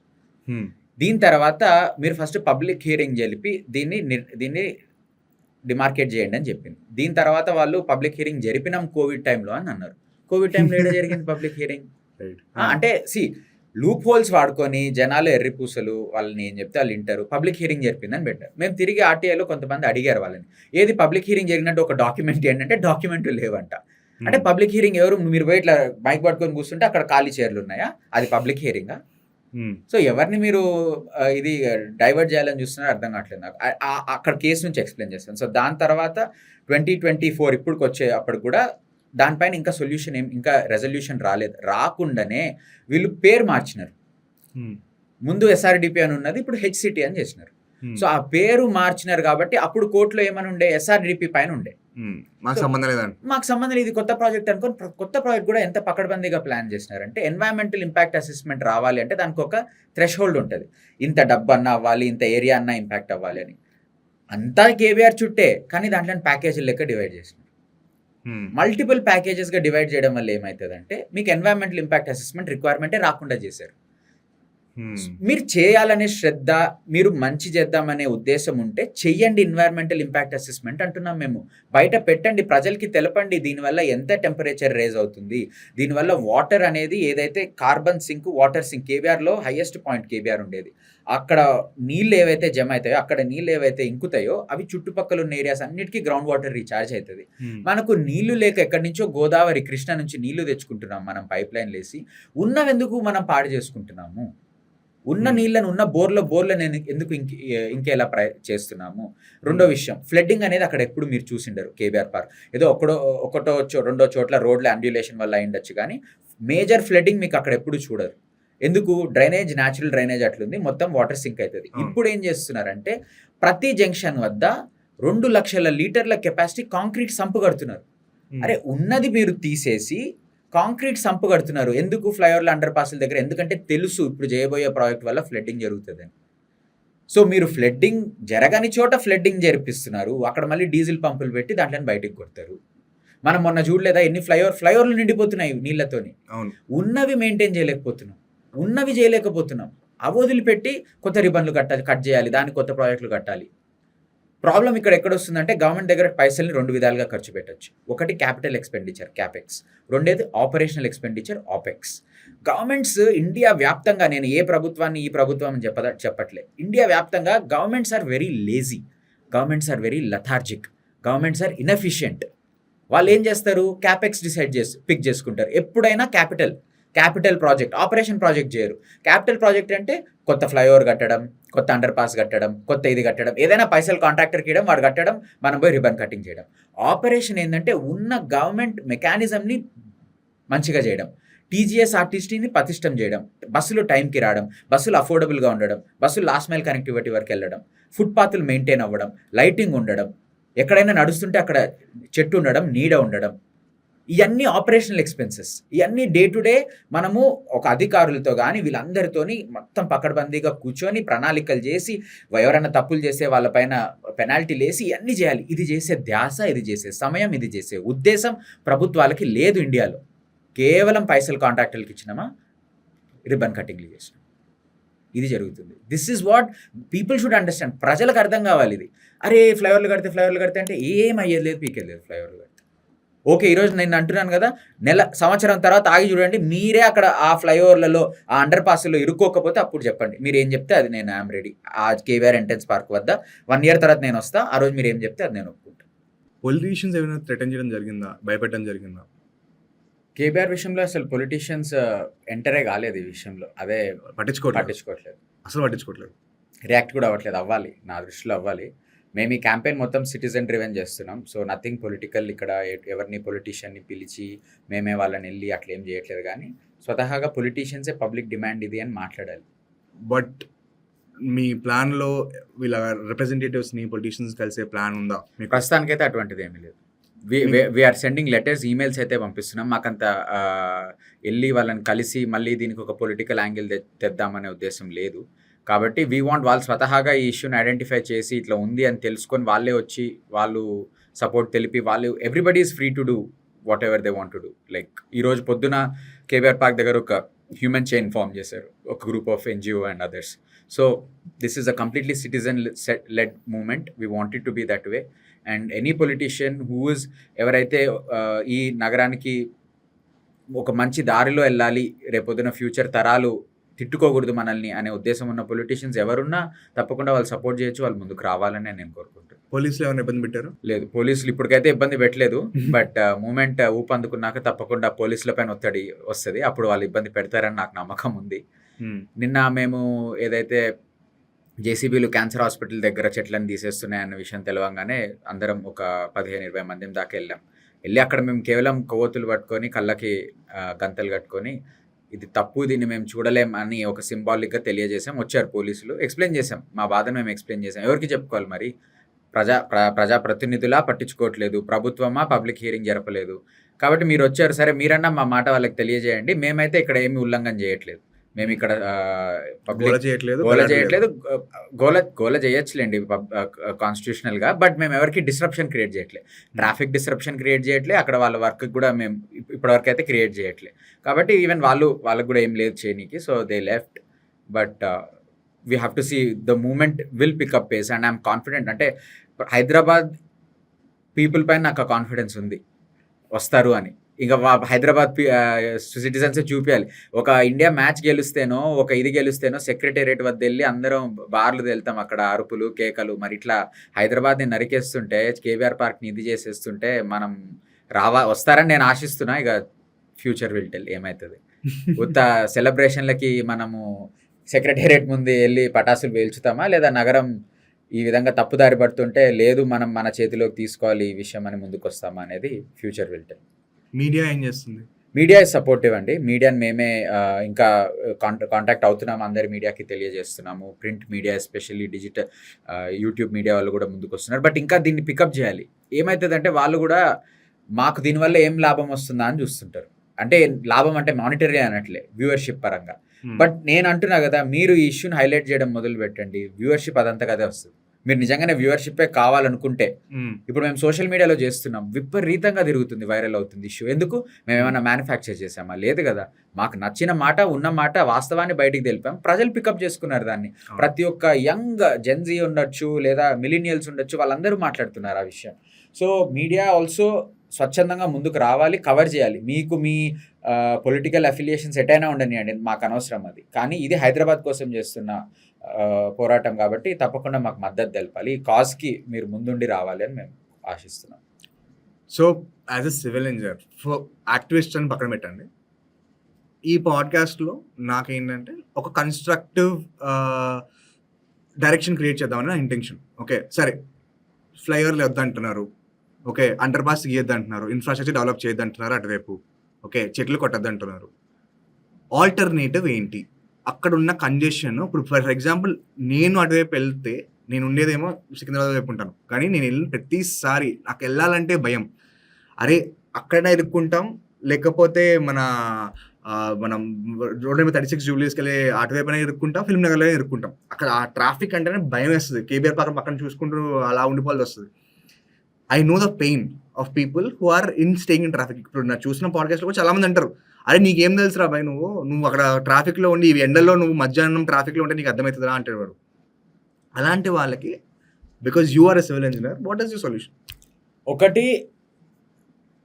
దీని తర్వాత మీరు ఫస్ట్ పబ్లిక్ హియరింగ్ జరిపి దీన్ని డిమార్కేట్ చేయండి అని చెప్పింది. దీని తర్వాత వాళ్ళు పబ్లిక్ హియరింగ్ జరిపినాం కోవిడ్ టైంలో అని అన్నారు. కోవిడ్ టైంలో ఏదో జరిగింది పబ్లిక్ హియరింగ్. అంటే లూప్ హోల్స్ వాడుకొని జనాలు ఎర్రిపూసలు వాళ్ళని ఏం చెప్తే వాళ్ళు వింటారు. పబ్లిక్ హియరింగ్ జరిపిందని పెట్టారు. మేము తిరిగి ఆర్టీఐలో కొంతమంది అడిగారు వాళ్ళని, ఏది పబ్లిక్ హియరింగ్ జరిగినట్టు ఒక డాక్యుమెంట్ ఏంటంటే డాక్యుమెంట్ లేవంట. అంటే పబ్లిక్ హియరింగ్ ఎవరు, మీరు పోయి ఇట్లా మైక్ పట్టుకొని కూర్చుంటే అక్కడ ఖాళీ చైర్లు ఉన్నాయా, అది పబ్లిక్ హియరింగా? సో ఎవరిని మీరు ఇది డైవర్ట్ చేయాలని చూస్తున్నారో అర్థం కావట్లేదు నాకు. అక్కడ కేసు నుంచి ఎక్స్ప్లెయిన్ చేస్తాను. సో దాని తర్వాత 2024 ఇప్పటికి వచ్చే అప్పుడు కూడా దానిపైన ఇంకా సొల్యూషన్ ఇంకా రెజల్యూషన్ రాలేదు. రాకుండానే వీళ్ళు పేరు మార్చినారు. ముందు ఎస్ఆర్డిపి అని ఉన్నది, ఇప్పుడు హెచ్సిటి అని చేసినారు. సో ఆ పేరు మార్చినారు కాబట్టి అప్పుడు కోర్టులో ఏమని ఉండే, ఎస్ఆర్డిపి పైన ఉండే. మాకు సంబంధం లేదు, ఇది కొత్త ప్రాజెక్ట్ అనుకోని కొత్త ప్రాజెక్ట్ కూడా ఎంత పకడ్బందీగా ప్లాన్ చేసినారంటే ఎన్వైరన్మెంటల్ ఇంపాక్ట్ అసెస్మెంట్ రావాలి అంటే దానికి ఒక థ్రెష్ హోల్డ్ ఉంటుంది. ఇంత డబ్బు అన్నా అవ్వాలి, ఇంత ఏరియా అన్నా ఇంపాక్ట్ అవ్వాలి అని. అంతా కేబీఆర్ చుట్టే, కానీ దాంట్లో ప్యాకేజీల లెక్క డివైడ్ చేసినారు. మల్టిపుల్ ప్యాకేజెస్గా డివైడ్ చేయడం వల్ల ఏమవుతుందంటే మీకు ఎన్వైరన్మెంటల్ ఇంపాక్ట్ అసెస్మెంట్ రిక్వైర్మెంటే రాకుండా చేశారు. మీరు చేయాలనే శ్రద్ధ, మీరు మంచి చేద్దామనే ఉద్దేశం ఉంటే చెయ్యండి ఎన్వైరన్మెంటల్ ఇంపాక్ట్ అసెస్మెంట్ అంటున్నాం మేము. బయట పెట్టండి, ప్రజలకి తెలపండి దీనివల్ల ఎంత టెంపరేచర్ రేజ్ అవుతుంది, దీనివల్ల వాటర్ అనేది ఏదైతే కార్బన్ సింక్, వాటర్ సింక్, కేబీఆర్లో హైయెస్ట్ పాయింట్ కేబీఆర్ ఉండేది, అక్కడ నీళ్ళు ఏవైతే జమ అవుతాయో, అక్కడ నీళ్ళు ఏవైతే ఇంకుతాయో అవి చుట్టుపక్కల ఉన్న ఏరియాస్ అన్నిటికీ గ్రౌండ్ వాటర్ రీఛార్జ్ అవుతుంది. మనకు నీళ్లు లేక ఎక్కడి నుంచో గోదావరి, కృష్ణ నుంచి నీళ్లు తెచ్చుకుంటున్నాం మనం, పైప్ లైన్ లేసి. ఉన్నవెందుకు మనం పాడు చేసుకుంటున్నాము? ఉన్న నీళ్ళను, ఉన్న బోర్లను ఎందుకు ఇంకేలా చేస్తున్నాము? రెండో విషయం, ఫ్లడ్డింగ్ అనేది అక్కడ ఎప్పుడు మీరు చూసిండరు. కేబీఆర్ పార్క్ ఏదో ఒకటో రెండో చోట్ల రోడ్ల అండ్యులేషన్ వల్ల అయిండొచ్చు, కానీ మేజర్ ఫ్లడ్డింగ్ మీకు అక్కడ ఎప్పుడు చూడరు. ఎందుకు? డ్రైనేజ్, న్యాచురల్ డ్రైనేజ్ అట్లుంది, మొత్తం వాటర్ సింక్ అవుతుంది. ఇప్పుడు ఏం చేస్తున్నారంటే ప్రతి జంక్షన్ వద్ద 2 లక్షల లీటర్ల కెపాసిటీ కాంక్రీట్ సంపు కడుతున్నారు. అరే ఉన్నది మీరు తీసేసి కాంక్రీట్ సంపు కడుతున్నారు. ఎందుకు? ఫ్లైఓవర్ల అండర్ పాస్ల దగ్గర. ఎందుకంటే తెలుసు ఇప్పుడు చేయబోయే ప్రాజెక్ట్ వల్ల ఫ్లడ్డింగ్ జరుగుతుందని. సో మీరు ఫ్లడ్డింగ్ జరగని చోట ఫ్లడ్డింగ్ జరిపిస్తున్నారు, అక్కడ మళ్ళీ డీజిల్ పంపులు పెట్టి దాంట్లో బయటకు కొడతారు. మనం మొన్న చూడలేదా ఎన్ని ఫ్లైఓవర్లు నిండిపోతున్నాయి నీళ్ళతోని. అవును. ఉన్నవి మెయింటైన్ చేయలేకపోతున్నాం. అవి వదిలిపెట్టి కొత్త రిబన్లు కట్ చేయాలి, దానికి కొత్త ప్రాజెక్టులు కట్టాలి. ప్రాబ్లం ఇక్కడ ఎక్కడొస్తుందంటే గవర్నమెంట్ దగ్గర పైసల్ని 2 విధాలుగా ఖర్చు పెట్టొచ్చు. ఒకటి క్యాపిటల్ ఎక్స్‌పెండిచర్ క్యాపెక్స్, రెండోది operational expenditure apex. Governments India వ్యాప్తంగా, నేను ఏ ప్రభుత్వాన్ని ఈ ప్రభుత్వం అని చెప్పట్లే. ఇండియా వ్యాప్తంగా governments are very lazy, governments are very lethargic, governments are inefficient. వాళ్ళు ఏం చేస్తారు, క్యాపెక్స్ పిక్ చేసుకుంటారు. ఎప్పుడైనా క్యాపిటల్ ప్రాజెక్ట్, ఆపరేషన్ ప్రాజెక్ట్ చేయరు. క్యాపిటల్ ప్రాజెక్ట్ అంటే కొత్త ఫ్లైఓవర్ కట్టడం, కొత్త అండర్ పాస్ కట్టడం, కొత్త ఇది కట్టడం, ఏదైనా పైసలు కాంట్రాక్టర్కి ఇవ్వడం, వాడు కట్టడం, మనం పోయి రిబన్ కటింగ్ చేయడం. ఆపరేషన్ ఏంటంటే ఉన్న గవర్నమెంట్ మెకానిజంని మంచిగా చేయడం, టీజీఎస్ఆర్టీసీని పటిష్టం చేయడం, బస్సులు టైంకి రావడం, బస్సులు అఫోర్డబుల్గా ఉండడం, బస్సులు లాస్ట్ మైల్ కనెక్టివిటీ వరకు వెళ్ళడం, ఫుట్పాత్లు మెయింటైన్ అవ్వడం, లైటింగ్ ఉండడం, ఎక్కడైనా నడుస్తుంటే అక్కడ చెట్టు ఉండడం, నీడ ఉండడం. ఇవన్నీ ఆపరేషనల్ ఎక్స్పెన్సెస్. ఇవన్నీ డే టు డే మనము ఒక అధికారులతో కానీ వీళ్ళందరితోని మొత్తం పకడ్బందీగా కూర్చొని ప్రణాళికలు చేసి, ఎవరైనా తప్పులు చేసే వాళ్ళపైన పెనాల్టీలు వేసి ఇవన్నీ చేయాలి. ఇది చేసే ధ్యాస, ఇది చేసే సమయం, ఇది చేసే ఉద్దేశం ప్రభుత్వాలకి లేదు ఇండియాలో. కేవలం పైసలు కాంట్రాక్టర్లకు ఇచ్చినామా, రిబన్ కటింగ్లు చేసినాం. ఇది జరుగుతుంది. This is what people should understand. ప్రజలకు అర్థం కావాలి ఇది. అరే ఫ్లైఓవర్లు కడితే అంటే ఏం అయ్యేది లేదు, పీకేది లేదు. ఫ్లైఓవర్లు కడితే ఓకే, ఈరోజు నేను అంటున్నాను కదా, సంవత్సరం తర్వాత ఆగి చూడండి, మీరే అక్కడ ఆ ఫ్లైఓవర్లలో ఆ అండర్ పాస్లో ఇరుక్కోకపోతే అప్పుడు చెప్పండి. మీరు ఏం చెప్తే అది నేను ఐఎమ్ రెడీ. ఆ కేవీఆర్ ఎంట్రన్స్ పార్క్ వద్ద 1 year తర్వాత నేను వస్తా. ఆ రోజు మీరు ఏం చెప్తే అది నేను ఒప్పుకుంటాను. పొలిటీషియన్స్ ఏమైనా థ్రెటన్ చేయడం జరిగిందా, భయపెట్టడం జరిగిందా? కేబీఆర్ విషయంలో అసలు పొలిటీషియన్స్ ఎంటరే కాలేదు ఈ విషయంలో. అదే పట్టించుకోవట్లేదు, అసలు పట్టించుకోవట్లేదు, రియాక్ట్ కూడా అవ్వట్లేదు. అవ్వాలి, నా దృష్టిలో అవ్వాలి. మేము ఈ క్యాంపెయిన్ మొత్తం సిటిజన్ డ్రివెన్ చేస్తున్నాం. So nothing political. ఇక్కడ ఎవరిని పొలిటీషియన్ని పిలిచి మేమే వాళ్ళని వెళ్ళి అట్లా ఏం చేయట్లేదు. కానీ స్వతహాగా పొలిటీషియన్సే పబ్లిక్ డిమాండ్ ఇది అని మాట్లాడాలి. బట్ మీ ప్లాన్లో వీళ్ళ రిప్రజెంటేటివ్స్ని పొలిటీషియన్స్ కలిసే ప్లాన్ ఉందా? ప్రస్తుతానికైతే అటువంటిది ఏమీ లేదు. వీఆర్ సెండింగ్ లెటర్స్, ఈమెయిల్స్ అయితే పంపిస్తున్నాం. మాకంత వెళ్ళి వాళ్ళని కలిసి మళ్ళీ దీనికి ఒక పొలిటికల్ యాంగిల్ తెద్దామనే ఉద్దేశం లేదు. కాబట్టి వీ వాంట్ వాళ్ళు స్వతహాగా ఈ ఇష్యూని ఐడెంటిఫై చేసి ఇట్లా ఉంది అని తెలుసుకొని వాళ్ళే వచ్చి వాళ్ళు సపోర్ట్ తెలిపి, వాళ్ళు everybody is free to do what ever they want to do. Like ఈరోజు పొద్దున కేబీఆర్ పార్క్ దగ్గర ఒక హ్యూమన్ చైన్ ఫామ్ చేశారు, ఒక group of NGO and others. So this is a completely citizen led movement. We want it to be that way. And any politician who is, ఎవరైతే ఈ నగరానికి ఒక మంచి దారిలో వెళ్ళాలి, రేపొద్దున ఫ్యూచర్ తరాలు తిట్టుకోకూడదు మనల్ని అనే ఉద్దేశం ఉన్న పొలిటీషియన్స్ ఎవరున్నా తప్పకుండా వాళ్ళు సపోర్ట్ చేయొచ్చు, వాళ్ళు ముందుకు రావాలని నేను కోరుకుంటాను. పోలీసులు ఏమైనా ఇబ్బంది పెట్టారు? లేదు, పోలీసులు ఇప్పటికైతే ఇబ్బంది పెట్టలేదు. బట్ మూమెంట్ ఊపందుకున్నాక తప్పకుండా పోలీసుల పైన ఒత్తిడి వస్తుంది, అప్పుడు వాళ్ళు ఇబ్బంది పెడతారని నాకు నమ్మకం ఉంది. నిన్న మేము ఏదైతే జేసీబీలు క్యాన్సర్ హాస్పిటల్ దగ్గర చెట్లను తీసేస్తున్నాయన్న విషయం తెలవంగానే అందరం ఒక 15-20 మంది దాకా వెళ్ళి అక్కడ మేము కేవలం కొవ్వొత్తులు పట్టుకొని కళ్ళకి గంతలు కట్టుకొని ఇది తప్పు, దీన్ని మేము చూడలేం అని ఒక సింబాలిక్గా తెలియజేసాం. వచ్చారు పోలీసులు, ఎక్స్ప్లెయిన్ చేసాం, మా బాధను మేము ఎక్స్ప్లెయిన్ చేసాం. ఎవరికి చెప్పుకోవాలి మరి? ప్రజాప్రతినిధులా పట్టించుకోవట్లేదు, ప్రభుత్వమా పబ్లిక్ హియరింగ్ జరపలేదు. కాబట్టి మీరు వచ్చారు, సరే మీరన్నా మా మాట వాళ్ళకి తెలియజేయండి. మేమైతే ఇక్కడ ఏమి ఉల్లంఘన చేయట్లేదు. మేము ఇక్కడ గోల చేయట్లేదు, గోల చేయొచ్చులేండి కాన్స్టిట్యూషనల్గా. బట్ మేము ఎవరికి డిస్రప్షన్ క్రియేట్ చేయట్లేదు, ట్రాఫిక్ డిస్రప్షన్ క్రియేట్ చేయట్లేదు, అక్కడ వాళ్ళ వర్క్ కూడా మేము ఇప్పటివరకు అయితే క్రియేట్ చేయట్లేదు. కాబట్టి ఈవెన్ వాళ్ళకు కూడా ఏం లేదు చేయనీకి. So they left. But we have to see the movement will pick up pace and I'm confident. అంటే హైదరాబాద్ పీపుల్ పైన నాకు కాన్ఫిడెన్స్ ఉంది, వస్తారు అని. ఇంకా హైదరాబాద్ సిటిజన్సే చూపించాలి. ఒక ఇండియా మ్యాచ్ గెలుస్తేనో, ఒక ఇది గెలుస్తేనో సెక్రటేరియట్ వద్ద వెళ్ళి అందరం బార్లు వెళ్తాం, అక్కడ అరుపులు కేకలు. మరి ఇట్లా హైదరాబాద్ని నరికేస్తుంటే, కేబీఆర్ పార్క్ని ఇది చేసేస్తుంటే మనం వస్తారని నేను ఆశిస్తున్నా. ఇక ఫ్యూచర్ విల్ టెల్ ఏమవుతుంది. కొత్త సెలబ్రేషన్లకి మనము సెక్రటేరియట్ ముందు వెళ్ళి పటాసులు పేల్చుతామా, లేదా నగరం ఈ విధంగా తప్పుదారి పడుతుంటే లేదు మనం మన చేతిలోకి తీసుకోవాలి ఈ విషయం అని ముందుకు వస్తామా అనేది ఫ్యూచర్ విల్ టెల్. మీడియా ఏం చేస్తుంది? మీడియా ఇస్ సపోర్టివ్ అండి. మీడియాని మేమే ఇంకా కాంటాక్ట్ అవుతున్నాము, అందరి మీడియాకి తెలియజేస్తున్నాము. Print media, especially digital YouTube media వాళ్ళు కూడా ముందుకు వస్తున్నారు. బట్ ఇంకా దీన్ని పికప్ చేయాలి. ఏమవుతుందంటే వాళ్ళు కూడా మాకు దీనివల్ల ఏం లాభం వస్తుందా అని చూస్తుంటారు. అంటే లాభం అంటే మానిటరీ అనట్లే, వ్యూవర్షిప్ పరంగా. బట్ నేను అంటున్నా కదా, మీరు ఈ ఇష్యూని హైలైట్ చేయడం మొదలు పెట్టండి, వ్యూవర్షిప్ అదంతా కదే వస్తుంది. మీరు నిజంగానే వ్యూవర్షిప్పే కావాలనుకుంటే. ఇప్పుడు మేము సోషల్ మీడియాలో చేస్తున్నాం, విపరీతంగా తిరుగుతుంది, వైరల్ అవుతుంది ఇష్యూ. ఎందుకు? మేము ఏమైనా మ్యానుఫ్యాక్చర్ చేసామా? లేదు కదా. మాకు నచ్చిన మాట, ఉన్న మాట, వాస్తవాన్ని బయటికి తెలిపాం, ప్రజలు పికప్ చేసుకున్నారు దాన్ని. ప్రతి ఒక్క యంగ్ జెన్జీ ఉండొచ్చు, లేదా మిలీనియల్స్ ఉండొచ్చు, వాళ్ళందరూ మాట్లాడుతున్నారు ఆ విషయం. సో మీడియా ఆల్సో స్వచ్ఛందంగా ముందుకు రావాలి, కవర్ చేయాలి. మీకు మీ పొలిటికల్ అఫిలియేషన్స్ ఎటైనా ఉండనియండి, మాకు అనవసరం అది. కానీ ఇది హైదరాబాద్ కోసం చేస్తున్న పోరాటం కాబట్టి తప్పకుండా మాకు మద్దతు తెలపాలి. ఈ కాజ్కి మీరు ముందుండి రావాలి అని మేము ఆశిస్తున్నాం. So as a civil engineer, activist అని పక్కన పెట్టండి, ఈ పాడ్కాస్ట్లో నాకేంటంటే ఒక కన్స్ట్రక్టివ్ డైరెక్షన్ క్రియేట్ చేద్దామని నా ఇంటెన్షన్. ఓకే, సరే, ఫ్లైఓవర్లు వద్దంటున్నారు, ఓకే, అండర్ పాస్ గీయద్దంటున్నారు, ఇన్ఫ్రాస్ట్రక్చర్ డెవలప్ చేయొద్దంటున్నారు అటువైపు, ఓకే, చెట్లు కొట్టద్దంటున్నారు. ఆల్టర్నేటివ్ ఏంటి? అక్కడ ఉన్న కంజెషన్, ఇప్పుడు ఫర్ ఎగ్జాంపుల్ నేను అటువైపు వెళ్తే, నేను ఉండేదేమో సికింద్రాబాద్ వైపు ఉంటాను, కానీ నేను వెళ్ళిన ప్రతిసారి నాకు వెళ్ళాలంటే భయం. అరే అక్కడైనా ఇరుక్కుంటాం, లేకపోతే మనం రోడ్ నెంబర్ 36 జూబ్లీస్కి వెళ్ళి అటువైపునే ఇరుక్కుంటాం, ఫిల్మ్ నగర్లో ఇరుక్కుంటాం. అక్కడ ఆ ట్రాఫిక్ అంటేనే భయం వేస్తుంది. కేబీఆర్ పార్క్ పక్కన చూసుకుంటూ అలా ఉండిపోవాల్సి వస్తుంది. I know the pain of people who are staying in traffic. ఇప్పుడు నా చూసిన పాడ్కాస్ట్లో కూడా చాలా మంది అంటారు, అరే నీకేం తెలుసురా భయ్, నువ్వు అక్కడ ట్రాఫిక్లో ఉండి ఈ ఎండల్లో నువ్వు మధ్యాహ్నం ట్రాఫిక్లో ఉంటే నీకు అర్థమవుతుందా అంటారు వాడు. అలాంటి వాళ్ళకి, because you are a civil engineer, what is your solution? ఒకటి,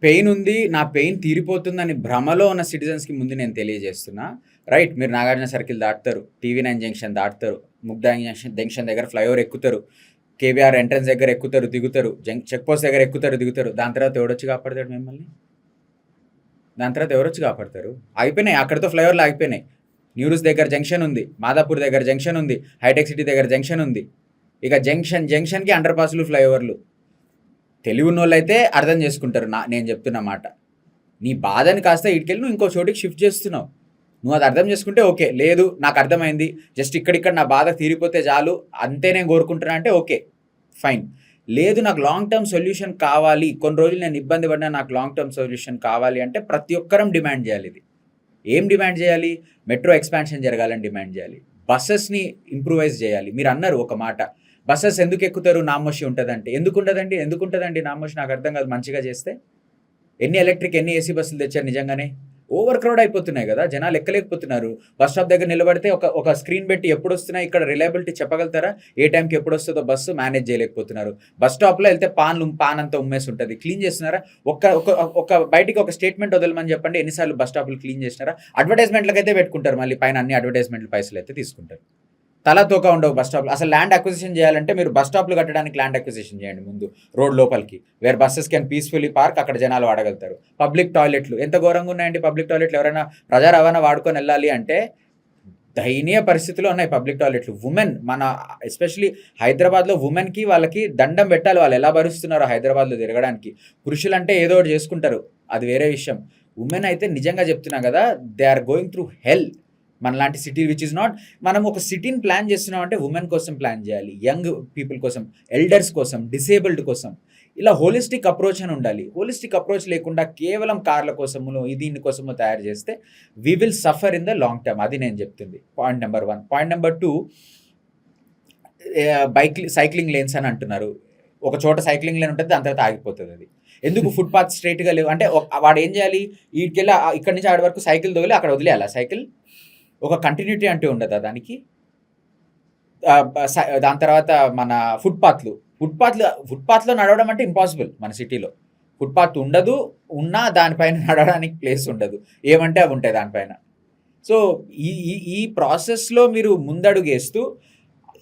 పెయిన్ ఉంది, నా పెయిన్ తీరిపోతుందని భ్రమలో ఉన్న సిటిజన్స్కి ముందు నేను తెలియజేస్తున్నా. రైట్, మీరు నాగార్జున సర్కిల్ దాటుతారు, TV9 జంక్షన్ దాటుతారు, ముగ్ధా జంక్షన్ దగ్గర ఫ్లైఓవర్ ఎక్కుతారు, కేబీఆర్ ఎంట్రన్స్ దగ్గర ఎక్కుతారు దిగుతారు, చెక్ పోస్ట్ దగ్గర ఎక్కుతారు దిగుతారు. దాని తర్వాత ఎవడొచ్చి కాపాడతాడు మిమ్మల్ని? అయిపోయినాయి, అక్కడితో ఫ్లైఓవర్లు ఆగిపోయినాయి. న్యూరూస్ దగ్గర జంక్షన్ ఉంది, మాదాపూర్ దగ్గర జంక్షన్ ఉంది, హైటెక్ సిటీ దగ్గర జంక్షన్ ఉంది. ఇక జంక్షన్కి అండర్ పాస్లు, ఫ్లైఓవర్లు. తెలివి ఉన్న వాళ్ళు అయితే అర్థం చేసుకుంటారు నేను చెప్తున్న మాట. నీ బాధని కాస్త ఇటుకెళ్ళి నువ్వు ఇంకో చోటికి షిఫ్ట్ చేస్తున్నావు. నువ్వు అది అర్థం చేసుకుంటే ఓకే, లేదు నాకు అర్థమైంది, జస్ట్ ఇక్కడిక్కడ నా బాధ తీరిపోతే చాలు, అంతే నేను కోరుకుంటున్నా అంటే ఓకే, ఫైన్. లేదు, నాకు లాంగ్ టర్మ్ సొల్యూషన్ కావాలి, కొన్ని రోజులు నేను ఇబ్బంది పడినా నాకు లాంగ్ టర్మ్ సొల్యూషన్ కావాలి అంటే ప్రతి ఒక్కరం డిమాండ్ చేయాలి. ఇది ఏం డిమాండ్ చేయాలి? మెట్రో ఎక్స్పాన్షన్ జరగాలని డిమాండ్ చేయాలి. బస్సెస్ని ఇంప్రూవైజ్ చేయాలి. మీరు అన్నారు ఒక మాట, బస్సెస్ ఎందుకు ఎక్కుతారు, నామోషి ఉంటుందంటే. ఎందుకు ఉంటుందండి నామోషి? నాకు అర్థం కాదు. మంచిగా చేస్తే ఎన్ని ఎలక్ట్రిక్, ఎన్ని AC బస్సులు తెచ్చారు? నిజంగానే ఓవర్ క్రౌడ్ అయిపోతున్నాయి కదా, జనాలు ఎక్కలేకపోతున్నారు. బస్ స్టాప్ దగ్గర నిలబడితే ఒక స్క్రీన్ పెట్టి ఎప్పుడు వస్తున్నాయి ఇక్కడ రిలయబిలిటీ చెప్పగలుగుతారా? ఏ టైంకి ఎప్పుడు వస్తుందో బస్సు మేనేజ్ చేయలేకపోతున్నారు. బస్ స్టాప్లో వెళ్తే పాన్ అంతా ఉమ్మేసి ఉంటుంది, క్లీన్ చేస్తున్నారా? ఒక బయటికి ఒక స్టేట్మెంట్ వదలమని చెప్పండి, ఎన్నిసార్లు బస్ స్టాప్లు క్లీన్ చేసినారా? అడ్వర్టైజ్మెంట్లకు అయితే పెట్టుకుంటారు, మళ్ళీ పైన అన్ని అడ్వర్టైజ్మెంట్లు పైసలు అయితే తీసుకుంటారు. తలా తోక ఉండవు బస్ స్టాప్లు. అసలు ల్యాండ్ అక్విజిషన్ చేయాలంటే మీరు బస్ స్టాప్లు కట్టడానికి ల్యాండ్ అక్విజిషన్ చేయండి ముందు, రోడ్ లోపలికి, where buses can peacefully park, అక్కడ జనాలు వాడగలుగుతారు. పబ్లిక్ టాయిలెట్లు ఎంత ఘోరంగా ఉన్నాయండి. పబ్లిక్ టాయిలెట్లు ఎవరైనా ప్రజా రవాణా వాడుకొని వెళ్ళాలి అంటే దయనీయ పరిస్థితిలో ఉన్నాయి పబ్లిక్ టాయిలెట్లు. ఉమెన్, మన ఎస్పెషలీ హైదరాబాద్లో ఉమెన్కి వాళ్ళకి దండం పెట్టాలి, వాళ్ళు ఎలా భరిస్తున్నారో హైదరాబాద్లో తిరగడానికి. పురుషులు అంటే ఏదో ఒకటి చేసుకుంటారు, అది వేరే విషయం. ఉమెన్ అయితే నిజంగా చెప్తున్నా కదా, దే ఆర్ గోయింగ్ త్రూ హెల్. మనలాంటి సిటీ విచ్ ఇస్ నాట్, మనం ఒక సిటీని ప్లాన్ చేస్తున్నాం అంటే ఉమెన్ కోసం ప్లాన్ చేయాలి, యంగ్ పీపుల్ కోసం, ఎల్డర్స్ కోసం, డిసేబుల్డ్ కోసం. ఇలా హోలిస్టిక్ అప్రోచ్ అని ఉండాలి. హోలిస్టిక్ అప్రోచ్ లేకుండా కేవలం కార్ల కోసము దీని కోసము తయారు చేస్తే we will suffer in the long term. అది నేను చెప్తుంది. Point number 1. Point number 2, cycling lanes అని అంటున్నారు. ఒక చోట సైక్లింగ్ లేన్ ఉంటుంది, దాని తర్వాత ఆగిపోతుంది. అది ఎందుకు? ఫుట్పాత్ స్ట్రైట్గా లేవు అంటే వాడు ఏం చేయాలి? వీటికెళ్ళి ఇక్కడి నుంచి ఆడి వరకు సైకిల్ తోలి అక్కడ వదిలేయాలా? సైకిల్ ఒక కంటిన్యూటీ అంటూ ఉండదా దానికి? దాని తర్వాత మన ఫుట్పాత్లో నడవడం అంటే ఇంపాసిబుల్. మన సిటీలో ఫుట్పాత్ ఉండదు, ఉన్నా దానిపైన నడవడానికి ప్లేస్ ఉండదు, ఏమంటే అవి ఉంటాయి దానిపైన. సో ఈ ప్రాసెస్లో మీరు ముందడుగేస్తూ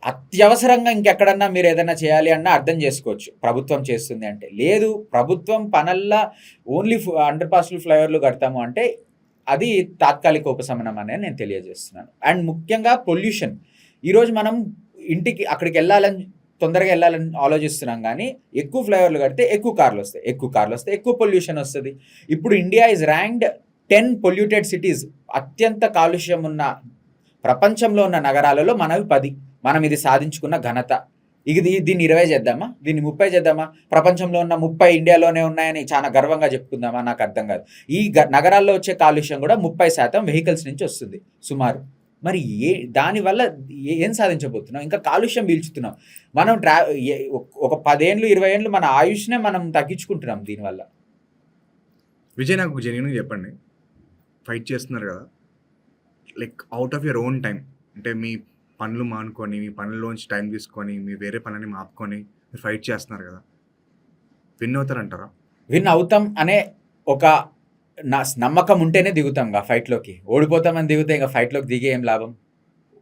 అత్యవసరంగా ఇంకెక్కడన్నా మీరు ఏదైనా చేయాలి అన్నా అర్థం చేసుకోవచ్చు ప్రభుత్వం చేస్తుంది అంటే. లేదు, ప్రభుత్వం పనల్లా ఓన్లీ అండర్ పాస్లు, ఫ్లైఓవర్లు కడతాము అంటే అది తాత్కాలిక ఉపశమనం అనేది నేను తెలియజేస్తున్నాను. అండ్ ముఖ్యంగా పొల్యూషన్. ఈరోజు మనం ఇంటికి అక్కడికి తొందరగా వెళ్ళాలని ఆలోచిస్తున్నాం, కానీ ఎక్కువ ఫ్లైఓవర్లు కడితే ఎక్కువ కార్లు వస్తాయి, ఎక్కువ పొల్యూషన్ వస్తుంది. ఇప్పుడు India is ranked 10 polluted cities, అత్యంత కాలుష్యం ఉన్న ప్రపంచంలో ఉన్న నగరాలలో మనవి 10. మనం ఇది సాధించుకున్న ఘనత. దీన్ని 20 చేద్దామా, దీన్ని 30 చేద్దామా? ప్రపంచంలో ఉన్న 30 ఇండియాలోనే ఉన్నాయని చాలా గర్వంగా చెప్పుకుందామా? నాకు అర్థం కాదు. ఈ నగరాల్లో వచ్చే కాలుష్యం కూడా 30% వెహికల్స్ నుంచి వస్తుంది సుమారు. మరి దానివల్ల ఏం సాధించబోతున్నాం? ఇంకా కాలుష్యం పీల్చుతున్నాం. మనం ఒక 10 ఏళ్ళు 20 ఏళ్ళు మన ఆయుష్నే మనం తగ్గించుకుంటున్నాం దీనివల్ల. విజయ్, నాకు జెన్యూన్గా చెప్పండి, ఫైట్ చేస్తున్నారు కదా, like out of your own time, అంటే మీ పనులు మానుకొని, మీ పనుల్లోంచి టైం తీసుకొని, మీ వేరే పనులని మాపుకొని మీరు ఫైట్ చేస్తున్నారు కదా, విన్ అవుతారంటారా? విన్ అవుతాం అనే ఒక నమ్మకం ఉంటేనే దిగుతాంగా ఫైట్లోకి. ఓడిపోతామని దిగితే ఇంకా ఫైట్లోకి దిగే ఏం లాభం?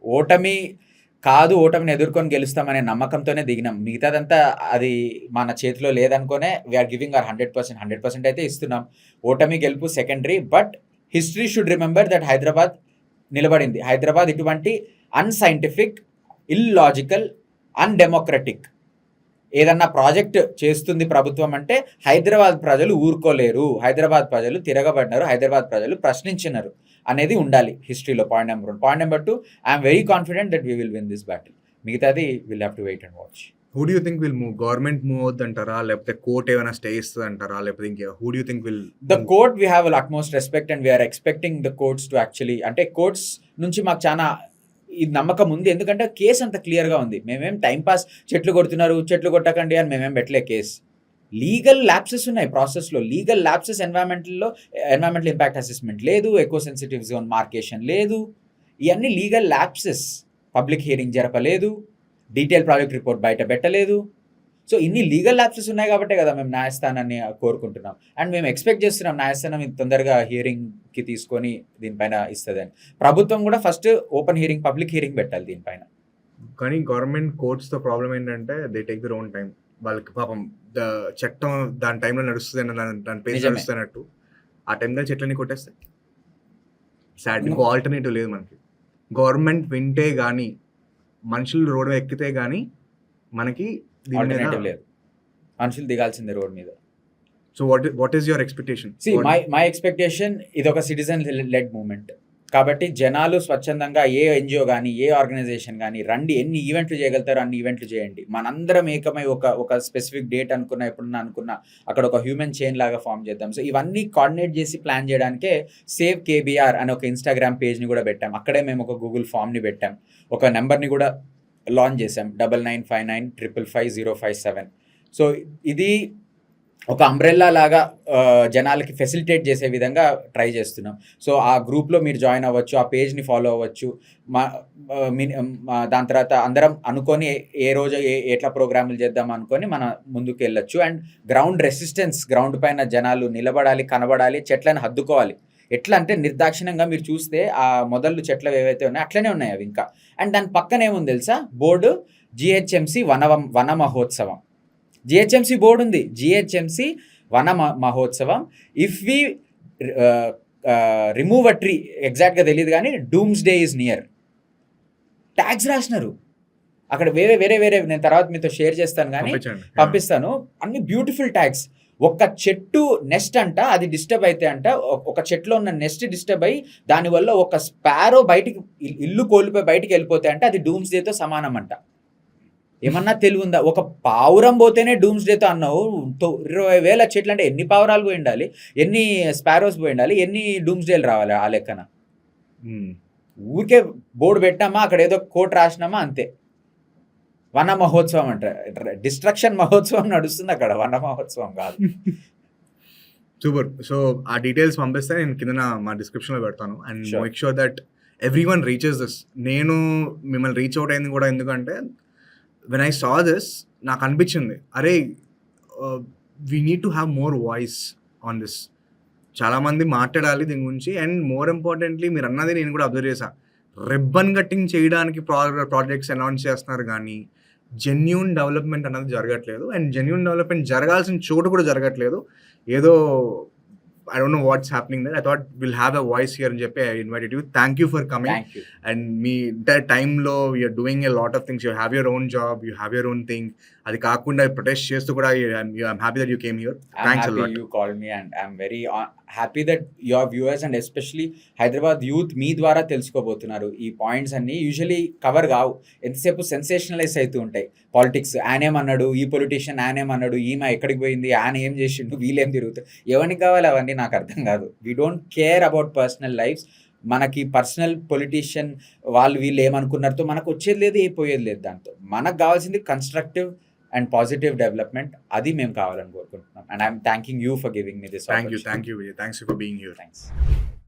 ఓటమిని ఎదుర్కొని గెలుస్తామనే నమ్మకంతోనే దిగినాం. మిగతాదంతా అది మన చేతిలో లేదనుకోనే వీఆర్ గివింగ్ అవర్ 100%. 100% అయితే ఇస్తున్నాం. ఓటమి గెలుపు secondary. But history should remember that Hyderabad నిలబడింది. హైదరాబాద్ ఇటువంటి అన్సైంటిఫిక్, ఇల్లాజికల్, అన్డెమోక్రటిక్ ఏదన్నా ప్రాజెక్ట్ చేస్తుంది ప్రభుత్వం అంటే హైదరాబాద్ ప్రజలు ఊరుకోలేరు, హైదరాబాద్ ప్రజలు తిరగబడినారు, హైదరాబాద్ ప్రజలు ప్రశ్నించినారు అనేది ఉండాలి హిస్టరీలో. Point number 1. Point number 2, I'm very confident that we will win this battle. మిగతాది will have to wait and watch. Who do you think will move? Government move అవుద్ది అంటారా, లేకపోతే కోర్ట్ ఏమైనా స్టే ఇస్తుంది అంటారా, లేకపోతే ఇంకా who do you think will? The court we have utmost respect and we're expecting the courts to actually, అంటే courts నుంచి మాకు చాలా ఈ నమ్మకం ఉంది. ఎందుకంటే కేసు అంత క్లియర్గా ఉంది. మేమేం టైంపాస్ చెట్లు కొట్టకండి అని మేమేం పెట్టలే కేసు. లీగల్ ల్యాప్సెస్ ఉన్నాయి ప్రాసెస్లో. Legal lapses environmental impact assessment లేదు, ఎకో సెన్సిటివ్ జోన్ మార్కేషన్ లేదు, ఇవన్నీ లీగల్ ల్యాప్సెస్. పబ్లిక్ హియరింగ్ జరపలేదు, డీటెయిల్ ప్రాజెక్ట్ రిపోర్ట్ బయట పెట్టలేదు. సో ఇన్ని లీగల్ ల్యాప్సెస్ ఉన్నాయి కాబట్టే కదా మేము న్యాయస్థానాన్ని కోరుకుంటున్నాం. అండ్ మేము ఎక్స్పెక్ట్ చేస్తున్నాం న్యాయస్థానం తొందరగా హియరింగ్కి తీసుకొని దీనిపైన ఇస్తుందని. ప్రభుత్వం కూడా first open hearing, public hearing పెట్టాలి దీనిపైన. కానీ గవర్నమెంట్ కోర్ట్స్తో ప్రాబ్లం ఏంటంటే they take their own time. వాళ్ళకి పాపం చట్టం దాని టైంలో నడుస్తుంది, దాని పేరు నడుస్తున్నట్టు ఆ టైంలో చెట్లని కొట్టేస్తాయి. సాడ్, ఇంకో ఆల్టర్నేటివ్ లేదు మనకి. గవర్నమెంట్ వింటే కానీ, మనుషులు రోడ్డు ఎక్కితే కానీ మనకి ఆల్టర్నేటివ్ లేదు. మనుషులు దిగాల్సిందే రోడ్ మీద. So what is your expectation? My expectation, ఇది ఒక సిటిజన్ లెడ్ మూవ్మెంట్ కాబట్టి జనాలు స్వచ్ఛందంగా ఏ ఎన్జిఓ కానీ ఏ ఆర్గనైజేషన్ కానీ రండి, ఎన్ని ఈవెంట్లు చేయగలుగుతారో అన్ని ఈవెంట్లు చేయండి. మనందరం ఏకమై ఒక స్పెసిఫిక్ డేట్ ఎప్పుడన్నా అక్కడ ఒక హ్యూమన్ చైన్ లాగా ఫామ్ చేద్దాం. సో ఇవన్నీ కోఆర్డినేట్ చేసి ప్లాన్ చేయడానికే సేవ్ కేబీఆర్ అని ఒక ఇన్స్టాగ్రామ్ పేజ్ని కూడా పెట్టాం. అక్కడే మేము ఒక గూగుల్ ఫామ్ని పెట్టాం, ఒక నెంబర్ని కూడా లాంచ్ చేసాం, 9959555057. సో ఇది ఒక అంబ్రెల్లా లాగా జనాలకి ఫెసిలిటేట్ చేసే విధంగా ట్రై చేస్తున్నాం. సో ఆ గ్రూప్లో మీరు జాయిన్ అవ్వచ్చు, ఆ పేజ్ని ఫాలో అవ్వచ్చు. దాని తర్వాత అందరం అనుకొని ఏ రోజు ఎట్లా ప్రోగ్రాములు చేద్దాం అనుకొని మన ముందుకు వెళ్ళొచ్చు. అండ్ గ్రౌండ్ రెసిస్టెన్స్, గ్రౌండ్ పైన జనాలు నిలబడాలి, కనబడాలి, చెట్లను హద్దుకోవాలి. ఎట్లా అంటే నిర్దాక్షిణ్యంగా మీరు చూస్తే ఆ మొదళ్ళు చెట్లు ఏవైతే ఉన్నాయో అట్లనే ఉన్నాయి అవి ఇంకా. అండ్ దాని పక్కన ఏముంది తెలుసా? బోర్డు GHMC వన మహోత్సవం. GHMC బోర్డు ఉంది, GHMC వన మహోత్సవం. If we remove a tree, ఎగ్జాక్ట్గా తెలియదు కానీ doomsday is near tags రాసినారు అక్కడ. వేరే నేను తర్వాత మీతో షేర్ చేస్తాను కానీ పంపిస్తాను. అన్ని బ్యూటిఫుల్ ట్యాగ్స్. ఒక చెట్టు నెస్ట్ అంట, అది డిస్టర్బ్ అయితే అంట, ఒక చెట్లో ఉన్న నెస్ట్ డిస్టర్బ్ అయ్యి దానివల్ల ఒక స్పారో బయటికి ఇల్లు కోల్పోయి బయటికి వెళ్ళిపోతే అంటే అది డూమ్స్ డేతో సమానం అంట. ఏమన్నా తెలివి ఉందా? ఒక పావురం పోతేనే డూమ్స్ డేతో అన్నావు. 20,000 చెట్లు అంటే ఎన్ని పావురాలు పోయి ఉండాలి, ఎన్ని స్పారోస్ పోయి ఉండాలి, ఎన్ని డూమ్స్ డేలు రావాలి ఆ లెక్కన? ఊరికే బోర్డు పెట్టామా, అక్కడ ఏదో కోట్ రాసినామా, అంతే. వన మహోత్సవం అంట, డిస్ట్రక్షన్ మహోత్సవం నడుస్తుంది అక్కడ, వన మహోత్సవం కాదు. సూపర్. సో ఆ డీటెయిల్స్ పంపిస్తే నేను కింద మా డిస్క్రిప్షన్లో పెడతాను. And make sure that every one reaches this. నేను మిమ్మల్ని రీచ్ అవుట్ అయింది కూడా ఎందుకంటే వెన్ ఐ సా దిస్ నాకు అనిపించింది, అరే we need to have more voice on this. చాలామంది మాట్లాడాలి దీని గురించి. అండ్ మోర్ ఇంపార్టెంట్లీ మీరు అన్నది నేను కూడా అబ్జర్వ్ చేశాను, రిబ్బన్ కట్టింగ్ చేయడానికి ప్రాజెక్ట్స్ అనౌన్స్ చేస్తున్నారు కానీ జెన్యూన్ డెవలప్మెంట్ అన్నది జరగట్లేదు. అండ్ జెన్యూన్ డెవలప్మెంట్ జరగాల్సిన చోటు కూడా జరగట్లేదు. ఏదో I don't know what's happening there. I thought we'll have a voice here and చెప్పి I invited you. Thank you for coming. Thank you. And me that time lo you're doing a lot of things. You have your own job, you have your own thing. అది కాకుండా protest చేస్తూ కూడా I'm happy that you came here. Thanks a lot. You called me and I'm very happy that your viewers and especially Hyderabad youth మీ ద్వారా తెలుసుకోబోతున్నారు. ఈ points అన్ని usually cover కావు, ఎంతసేపు sensationalise అవుతూ ఉంటాయి. పాలిటిక్స్, ఆయనేమన్నాడు, ఈ పొలిటీషియన్ ఆయనేమన్నాడు, ఈమె ఎక్కడికి పోయింది, ఆయన ఏం చేసిండు, వీళ్ళేం తిరుగుతారు, ఎవరికి కావాలి అవన్నీ నాకు అర్థం కాదు. We don't care about personal lives. మనకి పర్సనల్ పొలిటీషియన్ వాళ్ళు వీళ్ళు ఏమనుకున్నారో మనకు వచ్చేది లేదు, ఏ పోయేది లేదు దాంతో. మనకు కావాల్సింది కన్‌స్ట్రక్టివ్ అండ్ పాజిటివ్ డెవలప్‌మెంట్. అది మేము కావాలని కోరుకుంటున్నాం. And I am థాంకింగ్ you for giving me this thank you opportunity. Vijay, thanks for being here. Thanks.